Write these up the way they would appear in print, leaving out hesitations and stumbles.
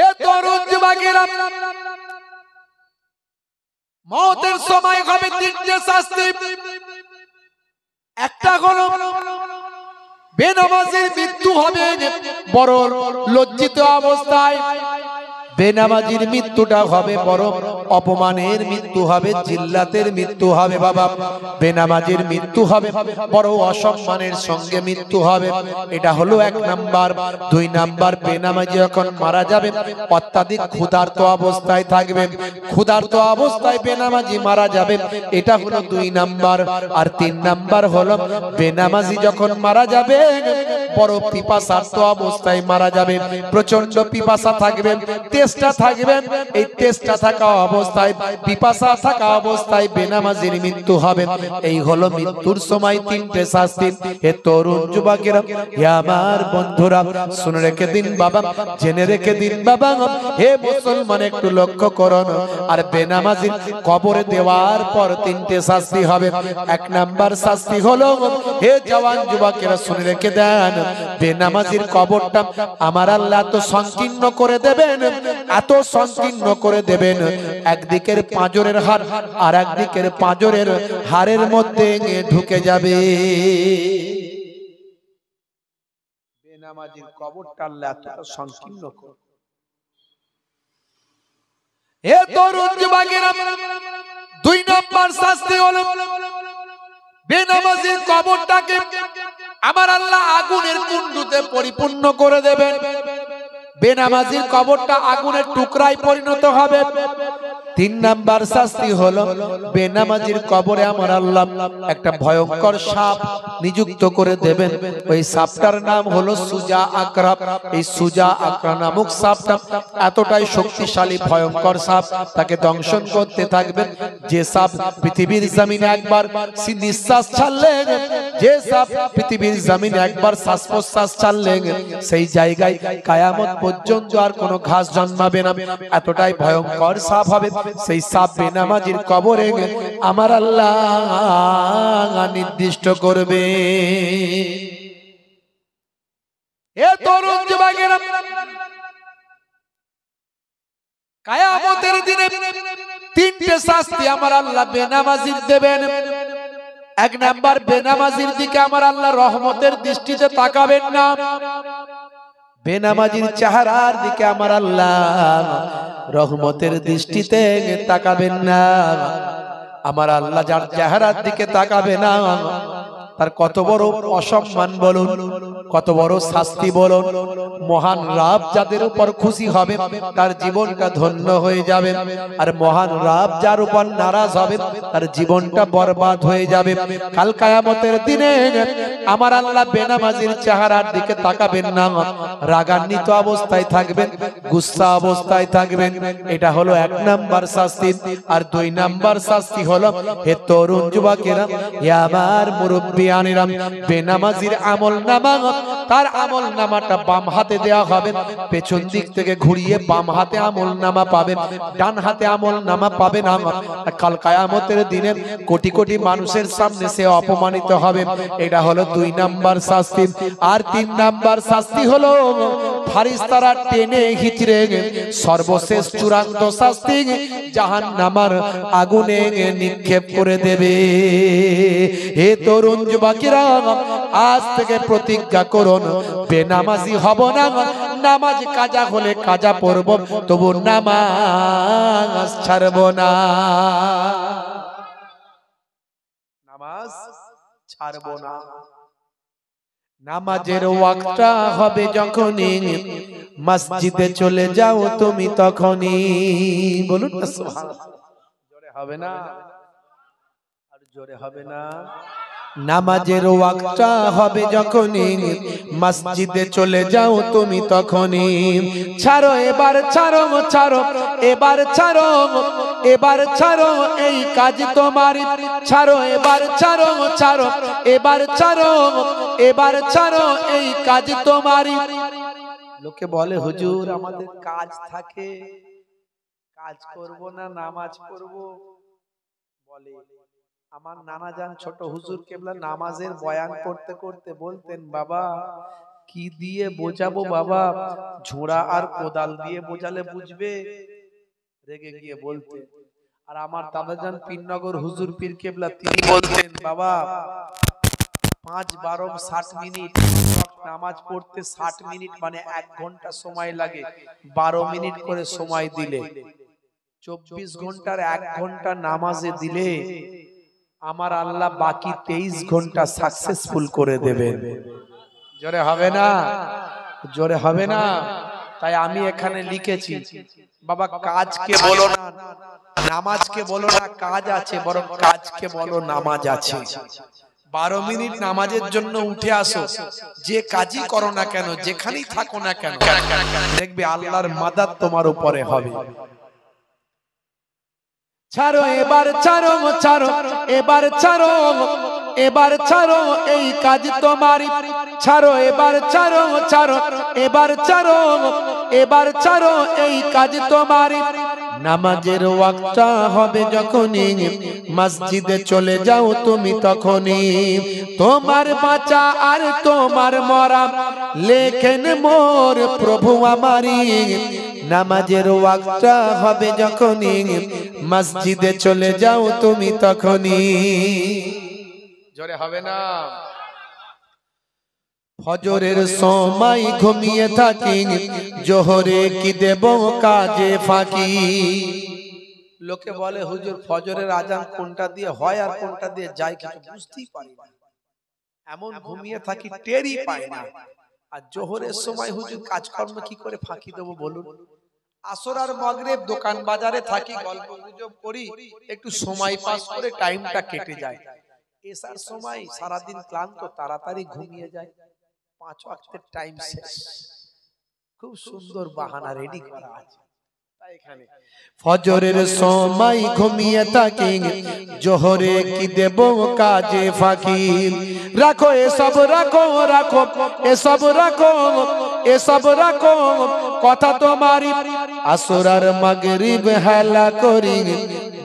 এ তরুণ যুবকেরা, মওতের সময় হবে তিনটে শাস্তি। একটা হলো বেনামাজির মৃত্যু হবে বড় লজ্জিত অবস্থায়। বেনামাজির মৃত্যুটা হবে বড় অপমানের মৃত্যু হবে, জিল্লাতের মৃত্যু হবে। বাবা, বেনামাজির মৃত্যু হবে বড় অসম্মানের সঙ্গে মৃত্যু হবে। এটা হলো এক নাম্বার। দুই নাম্বার, বেনামাজি যখন মারা যাবে অত্যাধিক ক্ষুধার্ত অবস্থায় থাকবে। ক্ষুধার্ত অবস্থায় বেনামাজি মারা যাবে, এটা হলো দুই নাম্বার। আর তিন নাম্বার হলো বেনামাজি যখন মারা যাবে বড় পিপাসার্ত অবস্থায় মারা যাবে। প্রচন্ড পিপাসা থাকবে, তেষ্টা থাকবে। এই তেষ্টা থাকা অবস্থায়, পিপাসা থাকা অবস্থায় বেনামাজির মৃত্যু হবে। এই হলো মৃত্যুর সময় তিনটে শাস্তি। হে তরুণ যুবকেরা, হে আমার বন্ধুরা, শুনে রেখে দিন বাবা, জেনে রেখে দিন বাবা। হে মুসলমান, একটু লক্ষ্য করুন। আর বেনামাজির কবরে দেওয়ার পর তিনটে শাস্তি হবে। এক নাম্বার শাস্তি হলো, হে জওয়ান যুবকেরা শুনে রেখে দেন, বেনামাজির কবরটা আমার আল্লাহ তো সংকীর্ণ করে দেবেন, এত সংকীর্ণ করে দেবেন, একদিকের পাঁজরের হাড় আর একদিকের পাঁজরের হাড়ের মধ্যে ঢুকে যাবে। বেনামাজির কবরটা আল্লাহ এত সংকীর্ণ করে। হে তরুণ যুবকেরা, দুই নম্বর শাস্তি হলো বেনামাজির কবরটাকে আমার আল্লাহ আগুনের কুণ্ডুতে পরিপূর্ণ করে দেবেন। বেনামাজির কবরটা আগুনের টুকরায় পরিণত হবে। তিন নাম্বার শাস্তি হলো বেনামাজির কবরে আমার আল্লাহ একটা ভয়ঙ্কর সাপ নিযুক্ত করে দেবেন। ওই সাপটার নাম হলো সুজা আকরা। এই সুজা আকরা নামক সাপটা এতটাই শক্তিশালী ভয়ঙ্কর সাপ, তাকে দংশন করতে থাকবে। যে সাপ পৃথিবীর জমিনে একবার নিঃশ্বাস ছাড়লেন, যে সাপ পৃথিবীর জমিনে একবার শ্বাস প্রশ্বাস ছাড়লেন, সেই জায়গায় কিয়ামত পর্যন্ত আর কোনো ঘাস জন্মাবে না। এতটাই ভয়ঙ্কর সাপ হবে। সেই সাপ বেনামাজির কবরে আমার আল্লাহ নির্দিষ্ট করবে। এ তরুণ যুবকেরা, কিয়ামতের দিনে তিনটে শাস্তি আমার আল্লাহ বেনামাজির দেবেন। এক নাম্বার, বেনামাজির দিকে আমার আল্লাহ রহমতের দৃষ্টিতে তাকাবেন না। বেনামাজির চেহারার দিকে আমার আল্লাহ রহমতের দৃষ্টিতে তাকাবেন না। আমার আল্লাহ যার চেহারার দিকে তাকাবে না, তার কত বড় অসম্মান বলুন, কত বড় শাস্তি বলুন। মহান রব যাদের উপর খুশি হবে তার জীবনটা ধন্য হয়ে যাবে, আর মহান রব যার উপর নারাজ হবে তার জীবনটা বরবাদ হয়ে যাবে। কাল কিয়ামতের দিনে আমার আল্লাহ বেনামাজির চেহারার দিকে তাকাবেন না, রাগান্বিত অবস্থায় থাকবেন, গুসা অবস্থায় থাকবেন। এটা হলো এক নাম্বার শাস্তি। আর দুই নাম্বার শাস্তি হলো, হে তরুণ যুবকেরা, হে আমার মুরব্বিয়ানেরা, বেনামাজির আমল নামা, তার আমল নামাটা বাম হাতে দেওয়া হবে। পেছন দিক থেকে ঘুরিয়ে বাম হাতে আমল নামা পাবেন, ডান হাতে আমল নামা পাবেন। কাল কিয়ামতের দিনে কোটি কোটি মানুষের সামনে সে অপমানিত হবে। এটা হলো দুই নাম্বার শাস্তি। আর তিন নাম্বার শাস্তি হলো ফারিস্তারা টেনে হিচড়ে সর্বশেষ চূড়ান্ত শাস্তি জাহান্নামের আগুনে নিক্ষেপ করে দেবে। হে তরুণ যুবকেরা, আজ থেকে প্রতিজ্ঞা করুন, বেনামাজি হব না। নামাজ কাজা হলে কাজা পড়ব, তবু নামাজ ছাড়ব না। নামাজ ছাড়ব না। নামাজের ওয়াক্তটা হবে যখনই, মসজিদে চলে যাও তুমি তখনই। বলুন না সুবহানাল্লাহ। জোরে হবে না? আর জোরে হবে না? নামাজের ওয়াক্তটা হবে যখনই, মসজিদে চলে যাও তুমি তখনই। ছাড়ো এবার, ছাড়ো ছাড়ো এবার, ছাড়ো এবার, ছাড়ো এই কাজ তোমারই। ছাড়ো এবার, ছাড়ো ছাড়ো এবার, ছাড়ো এবার, ছাড়ো এই কাজ তোমারই। লোকে বলে, হুজুর আমাদের কাজ থাকে, কাজ করব না নামাজ পড়ব। বলে, আমার নানা জান ছোট হুজুর কেবলা নামাজের বয়ান করতে করতে বলতেন, বাবা কি দিয়ে বোঝাবো বাবা, ঝোড়া আর কোদাল দিয়ে বোঝালে বুঝবে? রেগে গিয়ে বলতে। আর আমার দাদাজান পীরনগর হুজুর পীর কেবলা তিনি বলতেন, বাবা 5 12 60 মিনিট নামাজ পড়তে 60 মিনিট মানে 1 ঘন্টা সময় লাগে। 12 মিনিট করে সময় দিলে 24 ঘন্টার 1 ঘন্টা নামাজে দিলে আমার আল্লাহ বাকি 23 ঘন্টা সাকসেসফুল করে দেবেন। জোরে হবে না? জোরে হবে না? তাই আমি এখানে লিখেছি, বাবা কাজকে বলো না, নামাজকে বলো না কাজ আছে, বরং কাজকে বলো নামাজ আছে। 12 মিনিট নামাজের জন্য উঠে আসো, যে কাজই করো না কেন, যেখানেই থাকো না কেন, দেখবে আল্লাহর মাদাদ তোমার উপরে হবে। ছাড়ো এবার, ছাড়ো ছাড়ো এবার, ছাড়ো এবার, ছাড়ো এই কাজ তোমারই, ছাড়ো এবার, ছাড়ো ছাড়ো এবার, ছাড়ো এবার, ছাড়ো এই কাজ তোমারই। নামাজের ওয়াক্তটা হবে যখনই, মসজিদে চলে যাও তুমি তখনই। তোমার বাঁচা আর তোমার মরা লেখেন মোর প্রভু আমারই। নামাজের ওয়াক্তটা হবে যখনই, মসজিদে চলে যাও তুমি তখনই। জোরে হবে না? ফজরের সময় ঘুমিয়ে থাকি, জোহরে কি দেব কাজে ফাঁকি। লোকে বলে হুজুর ফজরের আজান কোনটা দিয়ে হয় আর কোনটা দিয়ে যায় কিছু বুঝতেই পারি না, এমন ঘুমিয়ে থাকি টেরই পাই না। আর জোহরের সময় হুজুর কাজকর্ম কি করে ফাঁকি দেবো বলুন? আসর আর মাগরিব দোকান বাজারে থাকি, গল্প গুজব করি, একটু সময় পাস করে টাইমটা কেটে যায়। এসার সময় সারাদিন ক্লান্ত, তাড়াতাড়ি ঘুমিয়ে যায়, 5 ওয়াক্তের টাইম শেষ। খুব সুন্দর বাহানা রেডি করা আছে। তাই এখানে ফজরের সময় ঘুমিয়ে থাকি, জোহরে কি দেব কাজে ফাঁকি। রাখো এসব, রাখো রাখো এসব, রাখো এসব, রাখো কথা তোমারই। আসর আর মাগরিব হেলা করি,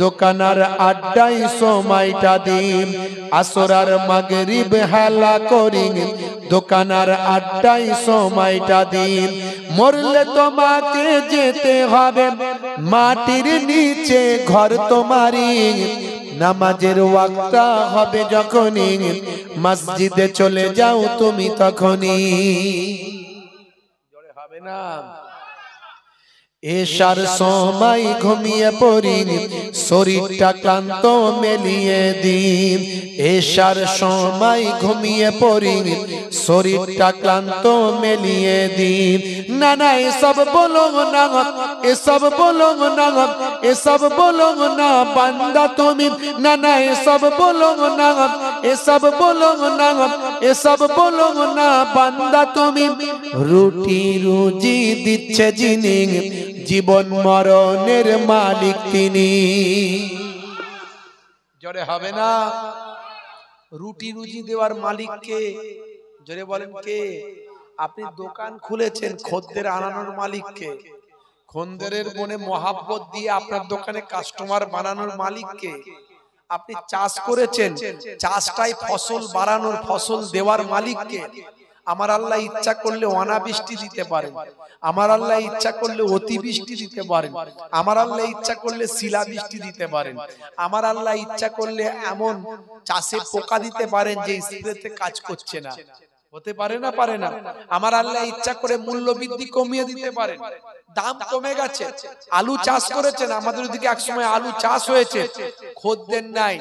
দোকানার আড্ডায় সময়টা দিন। আসর আর মাগরিব হেলা করি, দোকানার আড্ডায় সময়টা দিন। মরলে তোমাকে যেতে হবে মাটির নিচে, ঘর তোমারই। নামাজের ওয়াক্তটা হবে যখনই, মসজিদে চলে যাও তুমি তখনই। জোরে হবে না? এশার সময় ঘুমিয়ে পড়ি, শরীরটা ক্লান্ত মেলিয়ে দিন। এশার সময় ঘুমিয়ে পড়ি, শরীরটা ক্লান্ত মেলিয়ে দিন। না না এসব বলো না, এসব বলো না, এসব বলো না বান্দা তুমি। না না এসব বলো না, এসব বলো না, এসব বলো না বান্দা তুমি। রুটি রুজি দিচ্ছে যিনি, জীবন মরণের মালিক তিনি। জোরে হবে না? রুটি রুজি দেওয়ার মালিক কে? জোরে বলেন কে? আপনি দোকান খুলেছেন, খদ্দের আনানোর মালিক কে? খদ্দেরের মনে মহাব্বত দিয়ে আপনার দোকানে কাস্টমার বানানোর মালিক কে? আপনি চাষ করেছেন, চাষটাই ফসল বাড়ানোর, ফসল দেওয়ার মালিক কে? আমার আল্লাহ ইচ্ছা করলে অনাবৃষ্টি দিতে পারেন, আমার আল্লাহ ইচ্ছা করলে অতিবৃষ্টি দিতে পারেন, আমার আল্লাহ ইচ্ছা করলে শিলাবৃষ্টি দিতে পারেন, আমার আল্লাহ ইচ্ছা করলে এমন চাষে পোকা দিতে পারেন যে স্প্রেতে কাজ করছে না। হতে পারে না? পারে না? আমার আল্লাহ ইচ্ছা করে মূল্য বৃদ্ধি কমিয়ে দিতে পারেন, দাম কমে গেছে। আলু চাষ করেছেন, আমাদের ওদিকে একসময় আলু চাষ হয়েছে, খদ্দের নাই,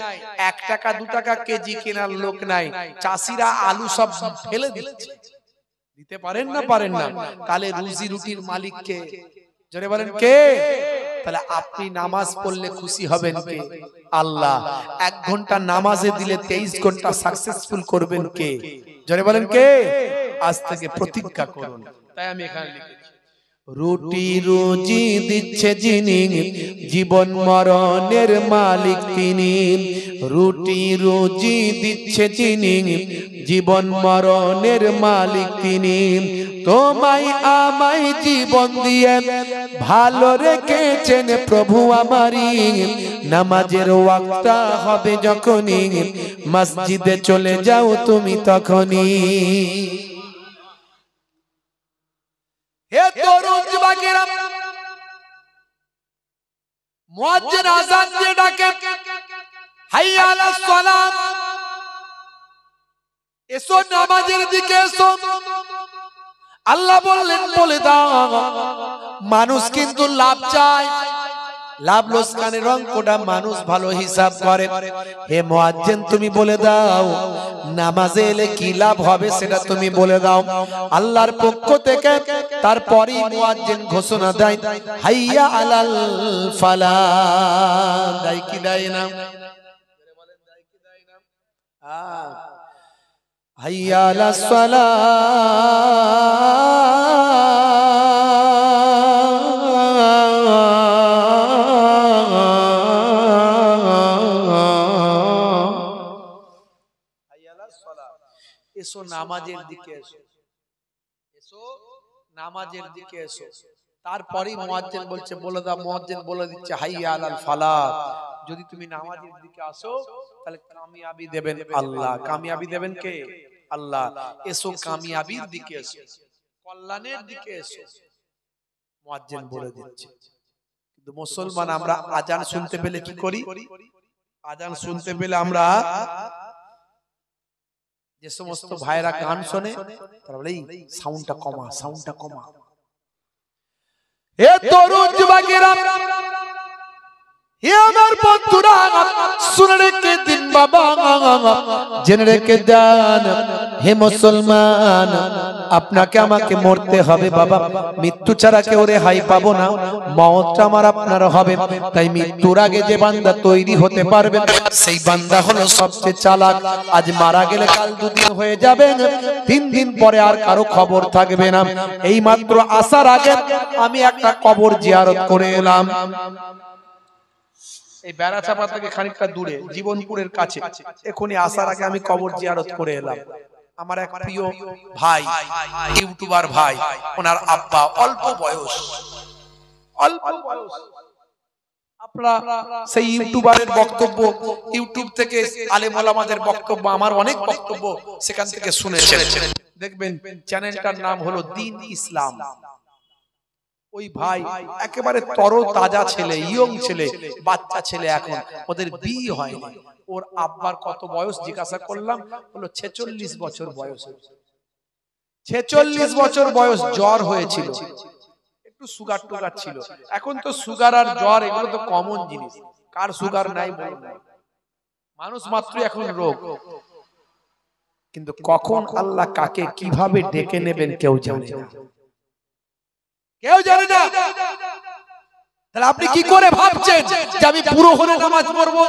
1 টাকা 2 টাকা কেজি কেনার লোক নাই, চাষিরা আলু সব ফেলে দিচ্ছে। দিতে পারেন না? পারেন না? তাহলে রুজি রুটির মালিক কে? জোরে বলেন কে? তাহলে আপনি নামাজ পড়লে খুশি হবেন কে? আল্লাহ। 1 ঘন্টা নামাজে দিলে 23 ঘন্টা সাকসেসফুল করবেন কে? জোরে বলেন কে? আজ থেকে প্রতিজ্ঞা করুন। তাই আমি এখানে লিখেছি, রুটি রুজি দিচ্ছে যিনি, জীবন মরণের মালিক তিনি। রুটি রুজি দিচ্ছে যিনি, জীবন মরণের মালিক তিনি। তোমায় আমায় জীবন দিয়ে ভালো রেখেছেন প্রভু আমারই। নামাজের ওয়াক্তটা হবে যখনই, মসজিদে চলে যাও তুমি তখনই। হে তরুণ যুবকেরা, মুয়াজ্জিন আযান দিয়ে ডাকে, হাইয়া আলাস সালাত, এসো নামাজের দিকে এসো। আল্লাহ বললেন বলে দাও, মানুষ কিন্তু লাভ চায়, লাভ লোকসানের অঙ্কটা মানুষ ভালো হিসাব করে। হে মুয়াজ্জিন তুমি বলে দাও, নামাজে এলে কি লাভ হবে সেটা তুমি বলে দাও আল্লাহর পক্ষ থেকে। তারপরই মুয়াজ্জিন ঘোষণা দেয়, হাইয়া আলাল ফালাহ। দেয় কি দেয় না? হাইয়া আলাস সালাহ, এসো নামাজের দিকে এসো, এসো নামাজের দিকে এসো। তারপরেই মুয়াজ্জিন বলছে বলে দাও, মুয়াজ্জিন বলে দিচ্ছে হাইয়া আলাল ফালাহ। যদি তুমি নামাজের দিকে আসো তাহলে কামিয়াবি দেবেন আল্লাহ। কামিয়াবি দেবেন কে? আল্লাহ। এসো কামিয়াবির দিকে এসো, কল্যাণের দিকে এসো, মুয়াজ্জিন বলে দিচ্ছে। কিন্তু মুসলমান আমরা আজান শুনতে পেলে কি করি? আজান শুনতে পেলে আমরা, যে সমস্ত ভাইরা গান শোনে তারা বলে সাউন্ডটা কমা, সাউন্ডটা কমা। এ তরুণ যুবকেরা, হে আমার বন্ধুরা, শুনে রেখে দিন বাবা, জেনে রেখে দেন হে মুসলমান, আপনাকে আমাকে মরতে হবে বাবা। মৃত্যু ছাড়া কেউ রেহাই পাবো না, মওতটা আমার আপনার হবে। তাই মৃত্যুর আগে যে বান্দা তৈরি হতে পারবে সেই বান্দা হলো সবচেয়ে চালাক। আজ মারা গেলে কাল দুদিন হয়ে যাবে, 3 দিন পরে আর কারো খবর থাকবে না। এই মাত্র আসার আগে আমি একটা কবর জিয়ারত করে এলাম। এই বেড়াচাপা থেকে খানিকটা দূরে, জীবনপুরের কাছে। এখনই আসার আগে আমি কবর জিয়ারত করে এলাম। আমার এক প্রিয় ভাই, ইউটিউবার ভাই, ওনার আব্বা অল্প বয়স, অল্প বয়স। আপনারা সেই ইউটিউবারের বক্তব্য, ইউটিউব থেকে আলেম ওলামাদের বক্তব্য, আমার অনেক বক্তব্য সেখান থেকে শুনেছেন। দেখবেন চ্যানেলটার নাম হলো দ্বীন ইসলাম। ওই ভাই একেবারে তর তাজা ছেলে, ইয়ং ছেলে, বাচ্চা ছেলে, এখন ওদের বিয়ে হয়নি। ওর আব্বার কত বয়স জিজ্ঞাসা করলাম, হলো 46 বছর বয়স। 46 বছর বয়স, জ্বর হয়েছিল, একটু সুগার টুগার ছিল। এখন তো সুগার আর জ্বর এগুলো তো কমন জিনিস, কার সুগার নাই বলুন না, মানুষ মাত্র এখন রোগ। কিন্তু কখন আল্লাহ কাকে কিভাবে ডেকে নেবেন কেউ জানে না, কেউ জানে না। তাহলে আপনি কি করে ভাবছেন যে আমি পুরো হলে নামাজ পড়বো?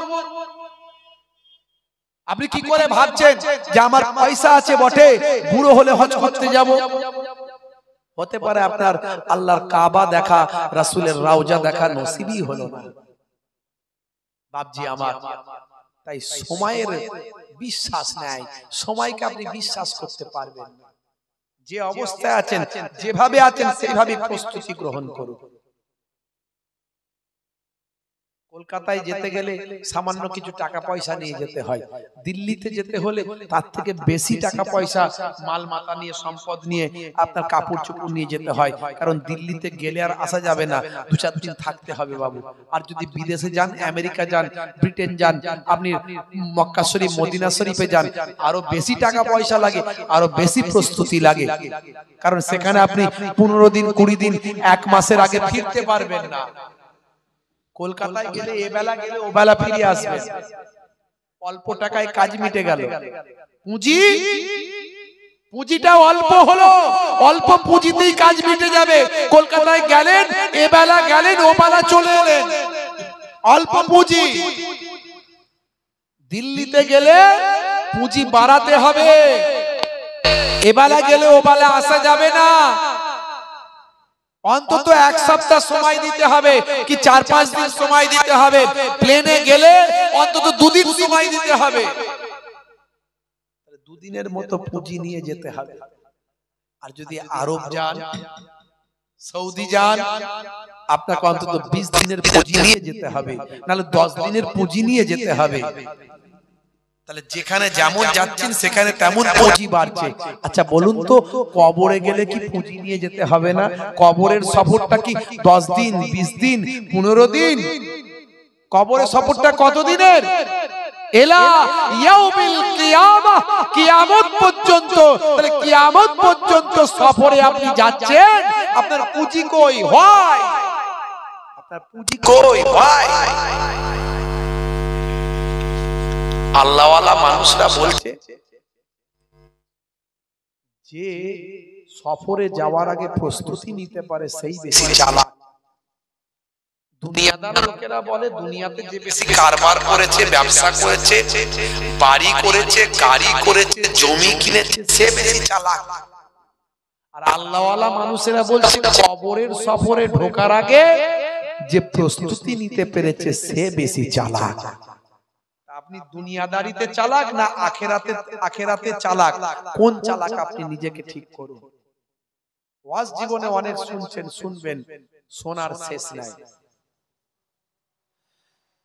আপনি কি করে ভাবছেন যে আমার পয়সা আছে বটে, বুড়ো হলে হজ করতে যাব? হতে পারে আপনার আল্লাহর কাবা দেখা, রাসূলের রওজা দেখা নসিবই হলো না বাপজি আমার। তাই সময়ের বিশ্বাস নাই, সময়কে আপনি বিশ্বাস করতে পারবেন না। যে অবস্থায় আছেন, যেভাবে আছেন সেইভাবে প্রস্তুতি গ্রহণ করুন। কলকাতায় যেতে গেলে সামান্য কিছু টাকা পয়সা নিয়ে যেতে হয়, দিল্লিতে যেতে হলে তার থেকে বেশি টাকা পয়সা, মাল মাতা নিয়ে, সম্পদ নিয়ে, আপনার কাপড় চোপড় নিয়ে যেতে হয়। কারণ দিল্লিতে গেলে আর আসা যাবে না, 2-4 দিন থাকতে হবে বাবু। আর যদি বিদেশে যান, আমেরিকা যান, ব্রিটেন যান, আপনি মক্কা শরীফ, মদিনা শরীফে যান, আরো বেশি টাকা পয়সা লাগে, আরো বেশি প্রস্তুতি লাগে। কারণ সেখানে আপনি 15 দিন, 20 দিন, 1 মাসের আগে ফিরতে পারবেন না। কলকাতায় গেলে এ বেলা গেলে ও বেলা ফিরে আসবে, অল্প টাকায় কাজ মিটে গেল। পুঁজিটা অল্প হলো, অল্প পুঁজিতেই কাজ মিটে যাবে। কলকাতায় গেলেন, এ বেলা গেলেন, ও বেলা চলে এলেন, অল্প পুঁজি। দিল্লিতে গেলে পুঁজি বাড়াতে হবে, এ বেলা গেলে ও বেলা আসা যাবে না। অন্তত 1 সপ্তাহ সময় দিতে হবে, কি 4-5 দিন সময় দিতে হবে। প্লেনে গেলে অন্তত 2 দিন সময় দিতে হবে, 2 দিনের মতো পুঁজি নিয়ে যেতে হবে। আর যদি আরব যান, সৌদি যান, আপনাকে অন্তত 20 দিনের পুঁজি নিয়ে যেতে হবে, নাহলে 10 দিনের পুঁজি নিয়ে যেতে হবে। তাহলে যেখানে যেমন যাচ্ছেন সেখানে তেমন পুঁজি বাড়ছে। আচ্ছা বলুন তো, কবরে গেলে কি পুঁজি নিয়ে যেতে হবে না? কবরের সফরটা কি 10 দিন, 20 দিন, 15 দিন? কবরের সফরটা কত দিনের? এলা ইয়াউমিল কিয়ামা, কিয়ামত পর্যন্ত। তাহলে কিয়ামত পর্যন্ত সফরে আপনি যাচ্ছেন, আপনার পুঁজি কই হয়? আপনার পুঁজি কই হয়? আল্লাহওয়ালা মানুষরা বলছে যে সফরে যাওয়ার আগে প্রস্তুতি নিতে পারে সেই বেশি চালাক। দুনিয়াদার লোকেরা বলে দুনিয়াতে যে বেশি কারবার করেছে, ব্যবসা করেছে, বাড়ি করেছে, গাড়ি করেছে, জমি কিনেছে, সে বেশি চালাক। আর আল্লাহওয়ালা মানুষেরা বলছে কবরের সফরে ঢোকার আগে যে প্রস্তুতি নিতে পেরেছে সে বেশি চালাক। আপনি দুনিয়াদারিতে চালাক না আখেরাতে চালাক? কোন চালাক আপনি নিজেকে ঠিক করুন। ওয়াজ জীবনে অনেক শুনছেন, শুনবেন, শোনার শেষ নাই।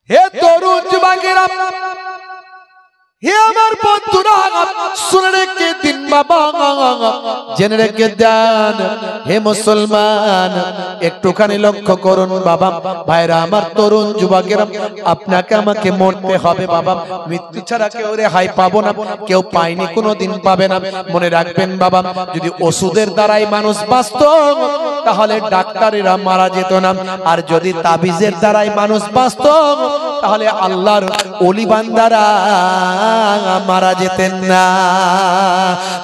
হে তরুণ যুবকেরা, হে আমার বন্ধুরা, শুনে রেখে দিন বাবা, জেনে রেখে দেন। হে মুসলমান, একটুখানি লক্ষ্য করুন বাবা, ভাইরা আমার, তরুণ যুবকেরা, আপনাকে আমাকে মরতে হবে বাবা। মৃত্যু ছাড়া কেউ রেহাই পাবো না, কেউ পায়নি, কোনোদিন পাবে না। মনে রাখবেন বাবা, যদি ওষুধের দ্বারাই মানুষ বাঁচত তাহলে ডাক্তারেরা মারা যেত না, আর যদি তাবিজের দ্বারাই মানুষ বাঁচত তাহলে আল্লাহর ওলি বান্দারা মারা যেতেন না।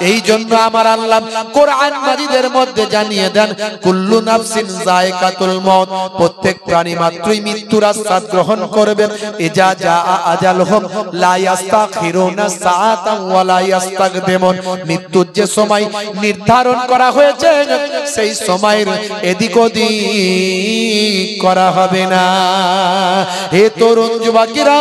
এই জন্য আমার আল্লাহ কোরআন মাজিদের মধ্যে জানিয়ে দেন, কুল্লু নাফসিন যায়কাতুল মউত, প্রত্যেক প্রাণী মাত্রই মৃত্যুর আস্বাদ গ্রহণ করবে। ইজা জা আজালহুম লা ইস্তাখিরুনা সাআতান ওয়া লা ইস্তাকদিমুন, মৃত্যুর যে সময় নির্ধারণ করা হয়েছে সেই সময়ের এদিক ওদিক করা হবে না। হে তরুণ যুবকেরা,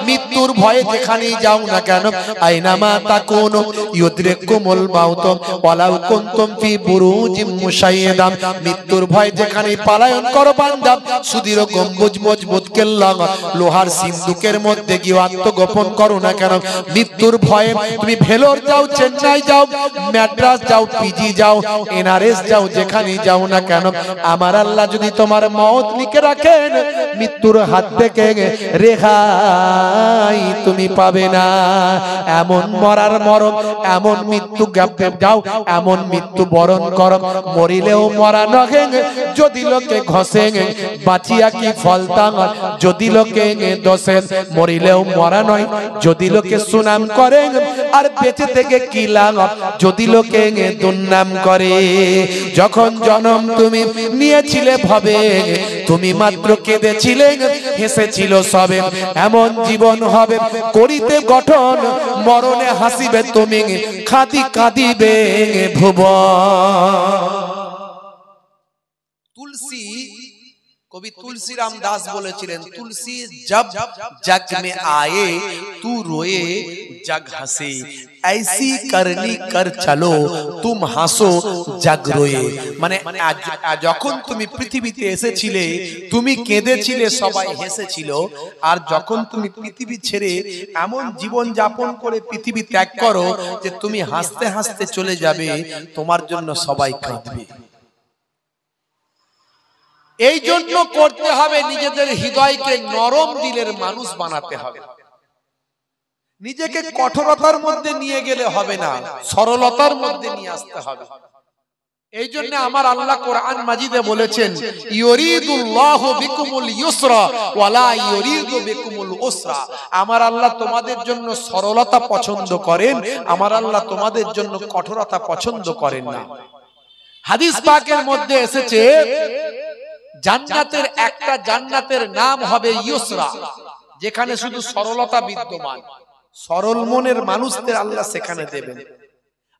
মৃত্যুর ভয়ে যেখানেই যাও না কেন, আইনামা তাকুনু ইউদরিকুমুল মাউত ওয়ালাউ কুনতুম ফি বুরুজিম মুশাইয়াদা, মৃত্যুর ভয় যেখানেই পালায়ন করো বান্দা, সুদৃঢ় গম্বুজ মজবুত কেল্লা লোহার সিন্ধুকের মধ্যে গিয়ে আত্মগোপন করো না কেন, মৃত্যুর ভয়ে তুমি ভেলোর যাও, চেন্নাই যাও, ম্যাড্রাস যাও, পিজি যাও, এনআরএস যাও, যেখানেই যাও না কেন, আমার আল্লাহ যদি তোমার মওত লিখে রাখেন, মৃত্যুর হাত থেকে রেহাই তুমি পাবে না। এমন মরার মরণ, এমন মৃত্যু যাও, এমন মৃত্যু বরণ করো, মরিলেও মরা নহে, যদি লোকে ঘষে বাঁচিয়া কি ফলতাম, যদি লোকে দোষে মরিলেও মরা নয়, যদি লোকে সুনাম করে আর বেঁচে থেকে কি লাভ, যদি লোকে দুর্নাম করে। যখন জন্ম তুমি নিয়েছিলে ভবে, তুমি মাত্র কেঁদেছিলে, হেসেছিল সবে, এমন জীবন হবে করিতে গঠন, মরণে হাসিবে তুমি, কাঁদিবে ভুবন। তুলসী, কবি তুলসীরাম দাস বলেছিলেন, তুলসী জব জগ মে আয়ে তু রোয়ে জগ হাসে, ऐसी करनी कर चलो तुम हासो जग रोए। মানে যখন তুমি পৃথিবীতে এসেছিলে তুমি কেঁদেছিলে, সবাই হেসেছিল, আর যখন তুমি পৃথিবী ছেড়ে এমন জীবন যাপন করে পৃথিবী ত্যাগ করো যে তুমি হাসতে হাসতে চলে যাবে, তোমার জন্য সবাই কাঁদবে। এই জন্য করতে হবে নিজেদের হৃদয়কে নরম দিলের মানুষ বানাতে হবে। নিজেকে কঠোরতার মধ্যে নিয়ে গেলে হবে না, সরলতার মধ্যে নিয়ে আসতে হবে। এই জন্য আমার আল্লাহ কোরআন মাজিদে বলেছেন, ইউরিদুল্লাহু বিকুমুল ইউসরা ওয়া লা ইউরিদু বিকুমুল উসরা, আমার আল্লাহ তোমাদের জন্য সরলতা পছন্দ করেন, আমার আল্লাহ তোমাদের জন্য কঠোরতা পছন্দ করেন না। হাদিস পাকের মধ্যে এসেছে, জান্নাতের একটা জান্নাতের নাম হবে ইউসরা, যেখানে শুধু সরলতা বিদ্যমান, সরল মনের মানুষদের আল্লাহ সেখানে দেবেন।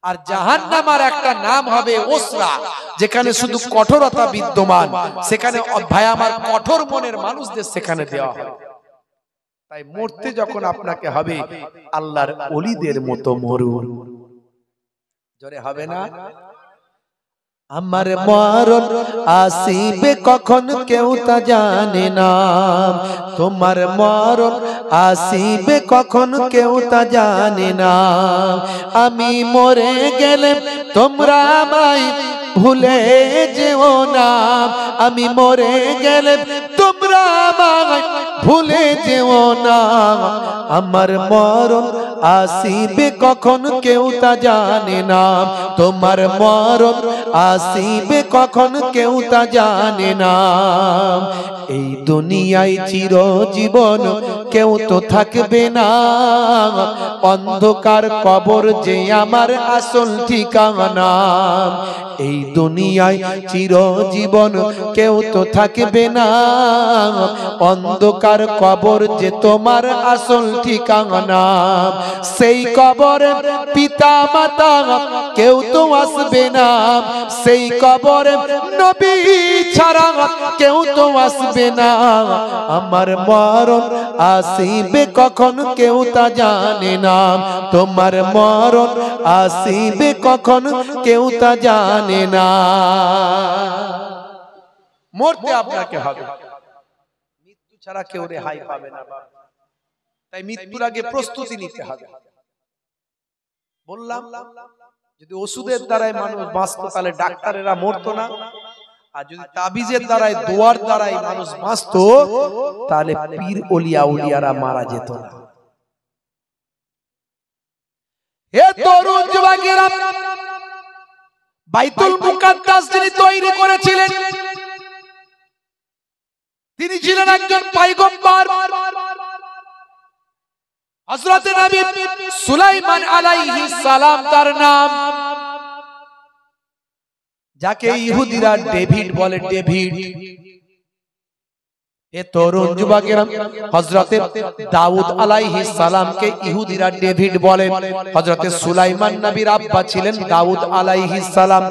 আর জাহান্নামের একটা নাম হবে উসরা, যেখানে শুধু কঠোরতা বিদ্যমান, সেখানে ভাই আমার কঠোর মনের মানুষদের সেখানে দেওয়া হবে। তাই মরতে যখন আপনাকে হবে, আল্লাহর ওলিদের মতো মরুন। জোরে হবে না? আমার মরণ আসিবে কখন কেউ তা জানে না, তোমার মরণ আসিবে কখন কেউ তা জানে না। আমি মরে গেলে তোমরা আমায় ভুলে যেও না, আমি মরে গেলে তোমরা আমায় ভুলে যেও না। আমার মরণ আসিবে কখন কেউ তা জানে না, তোমার মরণ আসিবে কখন কেউ তা জানে না। এই দুনিয়ায় চিরজীবন কেউ তো থাকবে না, অন্ধকার কবর যে আমার আসল ঠিকানা। এই দুনিয়ায় চিরজীবন কেউ তো থাকবে না, অন্ধকার কবর যে তোমার আসল ঠিকানা। সেই কবরে পিতা মাতা কেউ তো আসবে না, সেই কবরে নবী ছাড়া কেউ তো আসবে না। আমার মরণ আসিবে কখন কেউ তা জানে না, তোমার মরণ আসিবে কখন কেউ তা জানে না। মরতে আপনাকে হবে, মৃত্যু ছাড়া কেউ রেহাই পাবে না। তাই মৃত্যুর আগে প্রস্তুতি নিতে হবে। বললাম যদি ওষুধের দ্বারাই মানুষ বাঁচতো তাহলে ডাক্তারেরা মরতো না, আর যদি তাবিজের দ্বারাই দোয়ার দ্বারাই মানুষ বাঁচতো তাহলে পীর ওলিয়া উলিয়ারা মারা যেত না। এ তরুণ যুবকেরা, বাইতুল মুকাদ্দাস যিনি তৈরি করেছিলেন তিনি ছিলেন একজন পয়গম্বর। হযরত নবী সুলাইমান আলাইহিস সালাম তার নাম, যাকে ইহুদিরা ডেভিড বলে, ডেভিড। এ তরুণ যুবকেরা, হযরত দাউদ আলাইহিস সালামকে ইহুদিরা ডেভিড বলে। হযরত সুলাইমান নবীর আব্বা ছিলেন দাউদ আলাইহিস সালাম।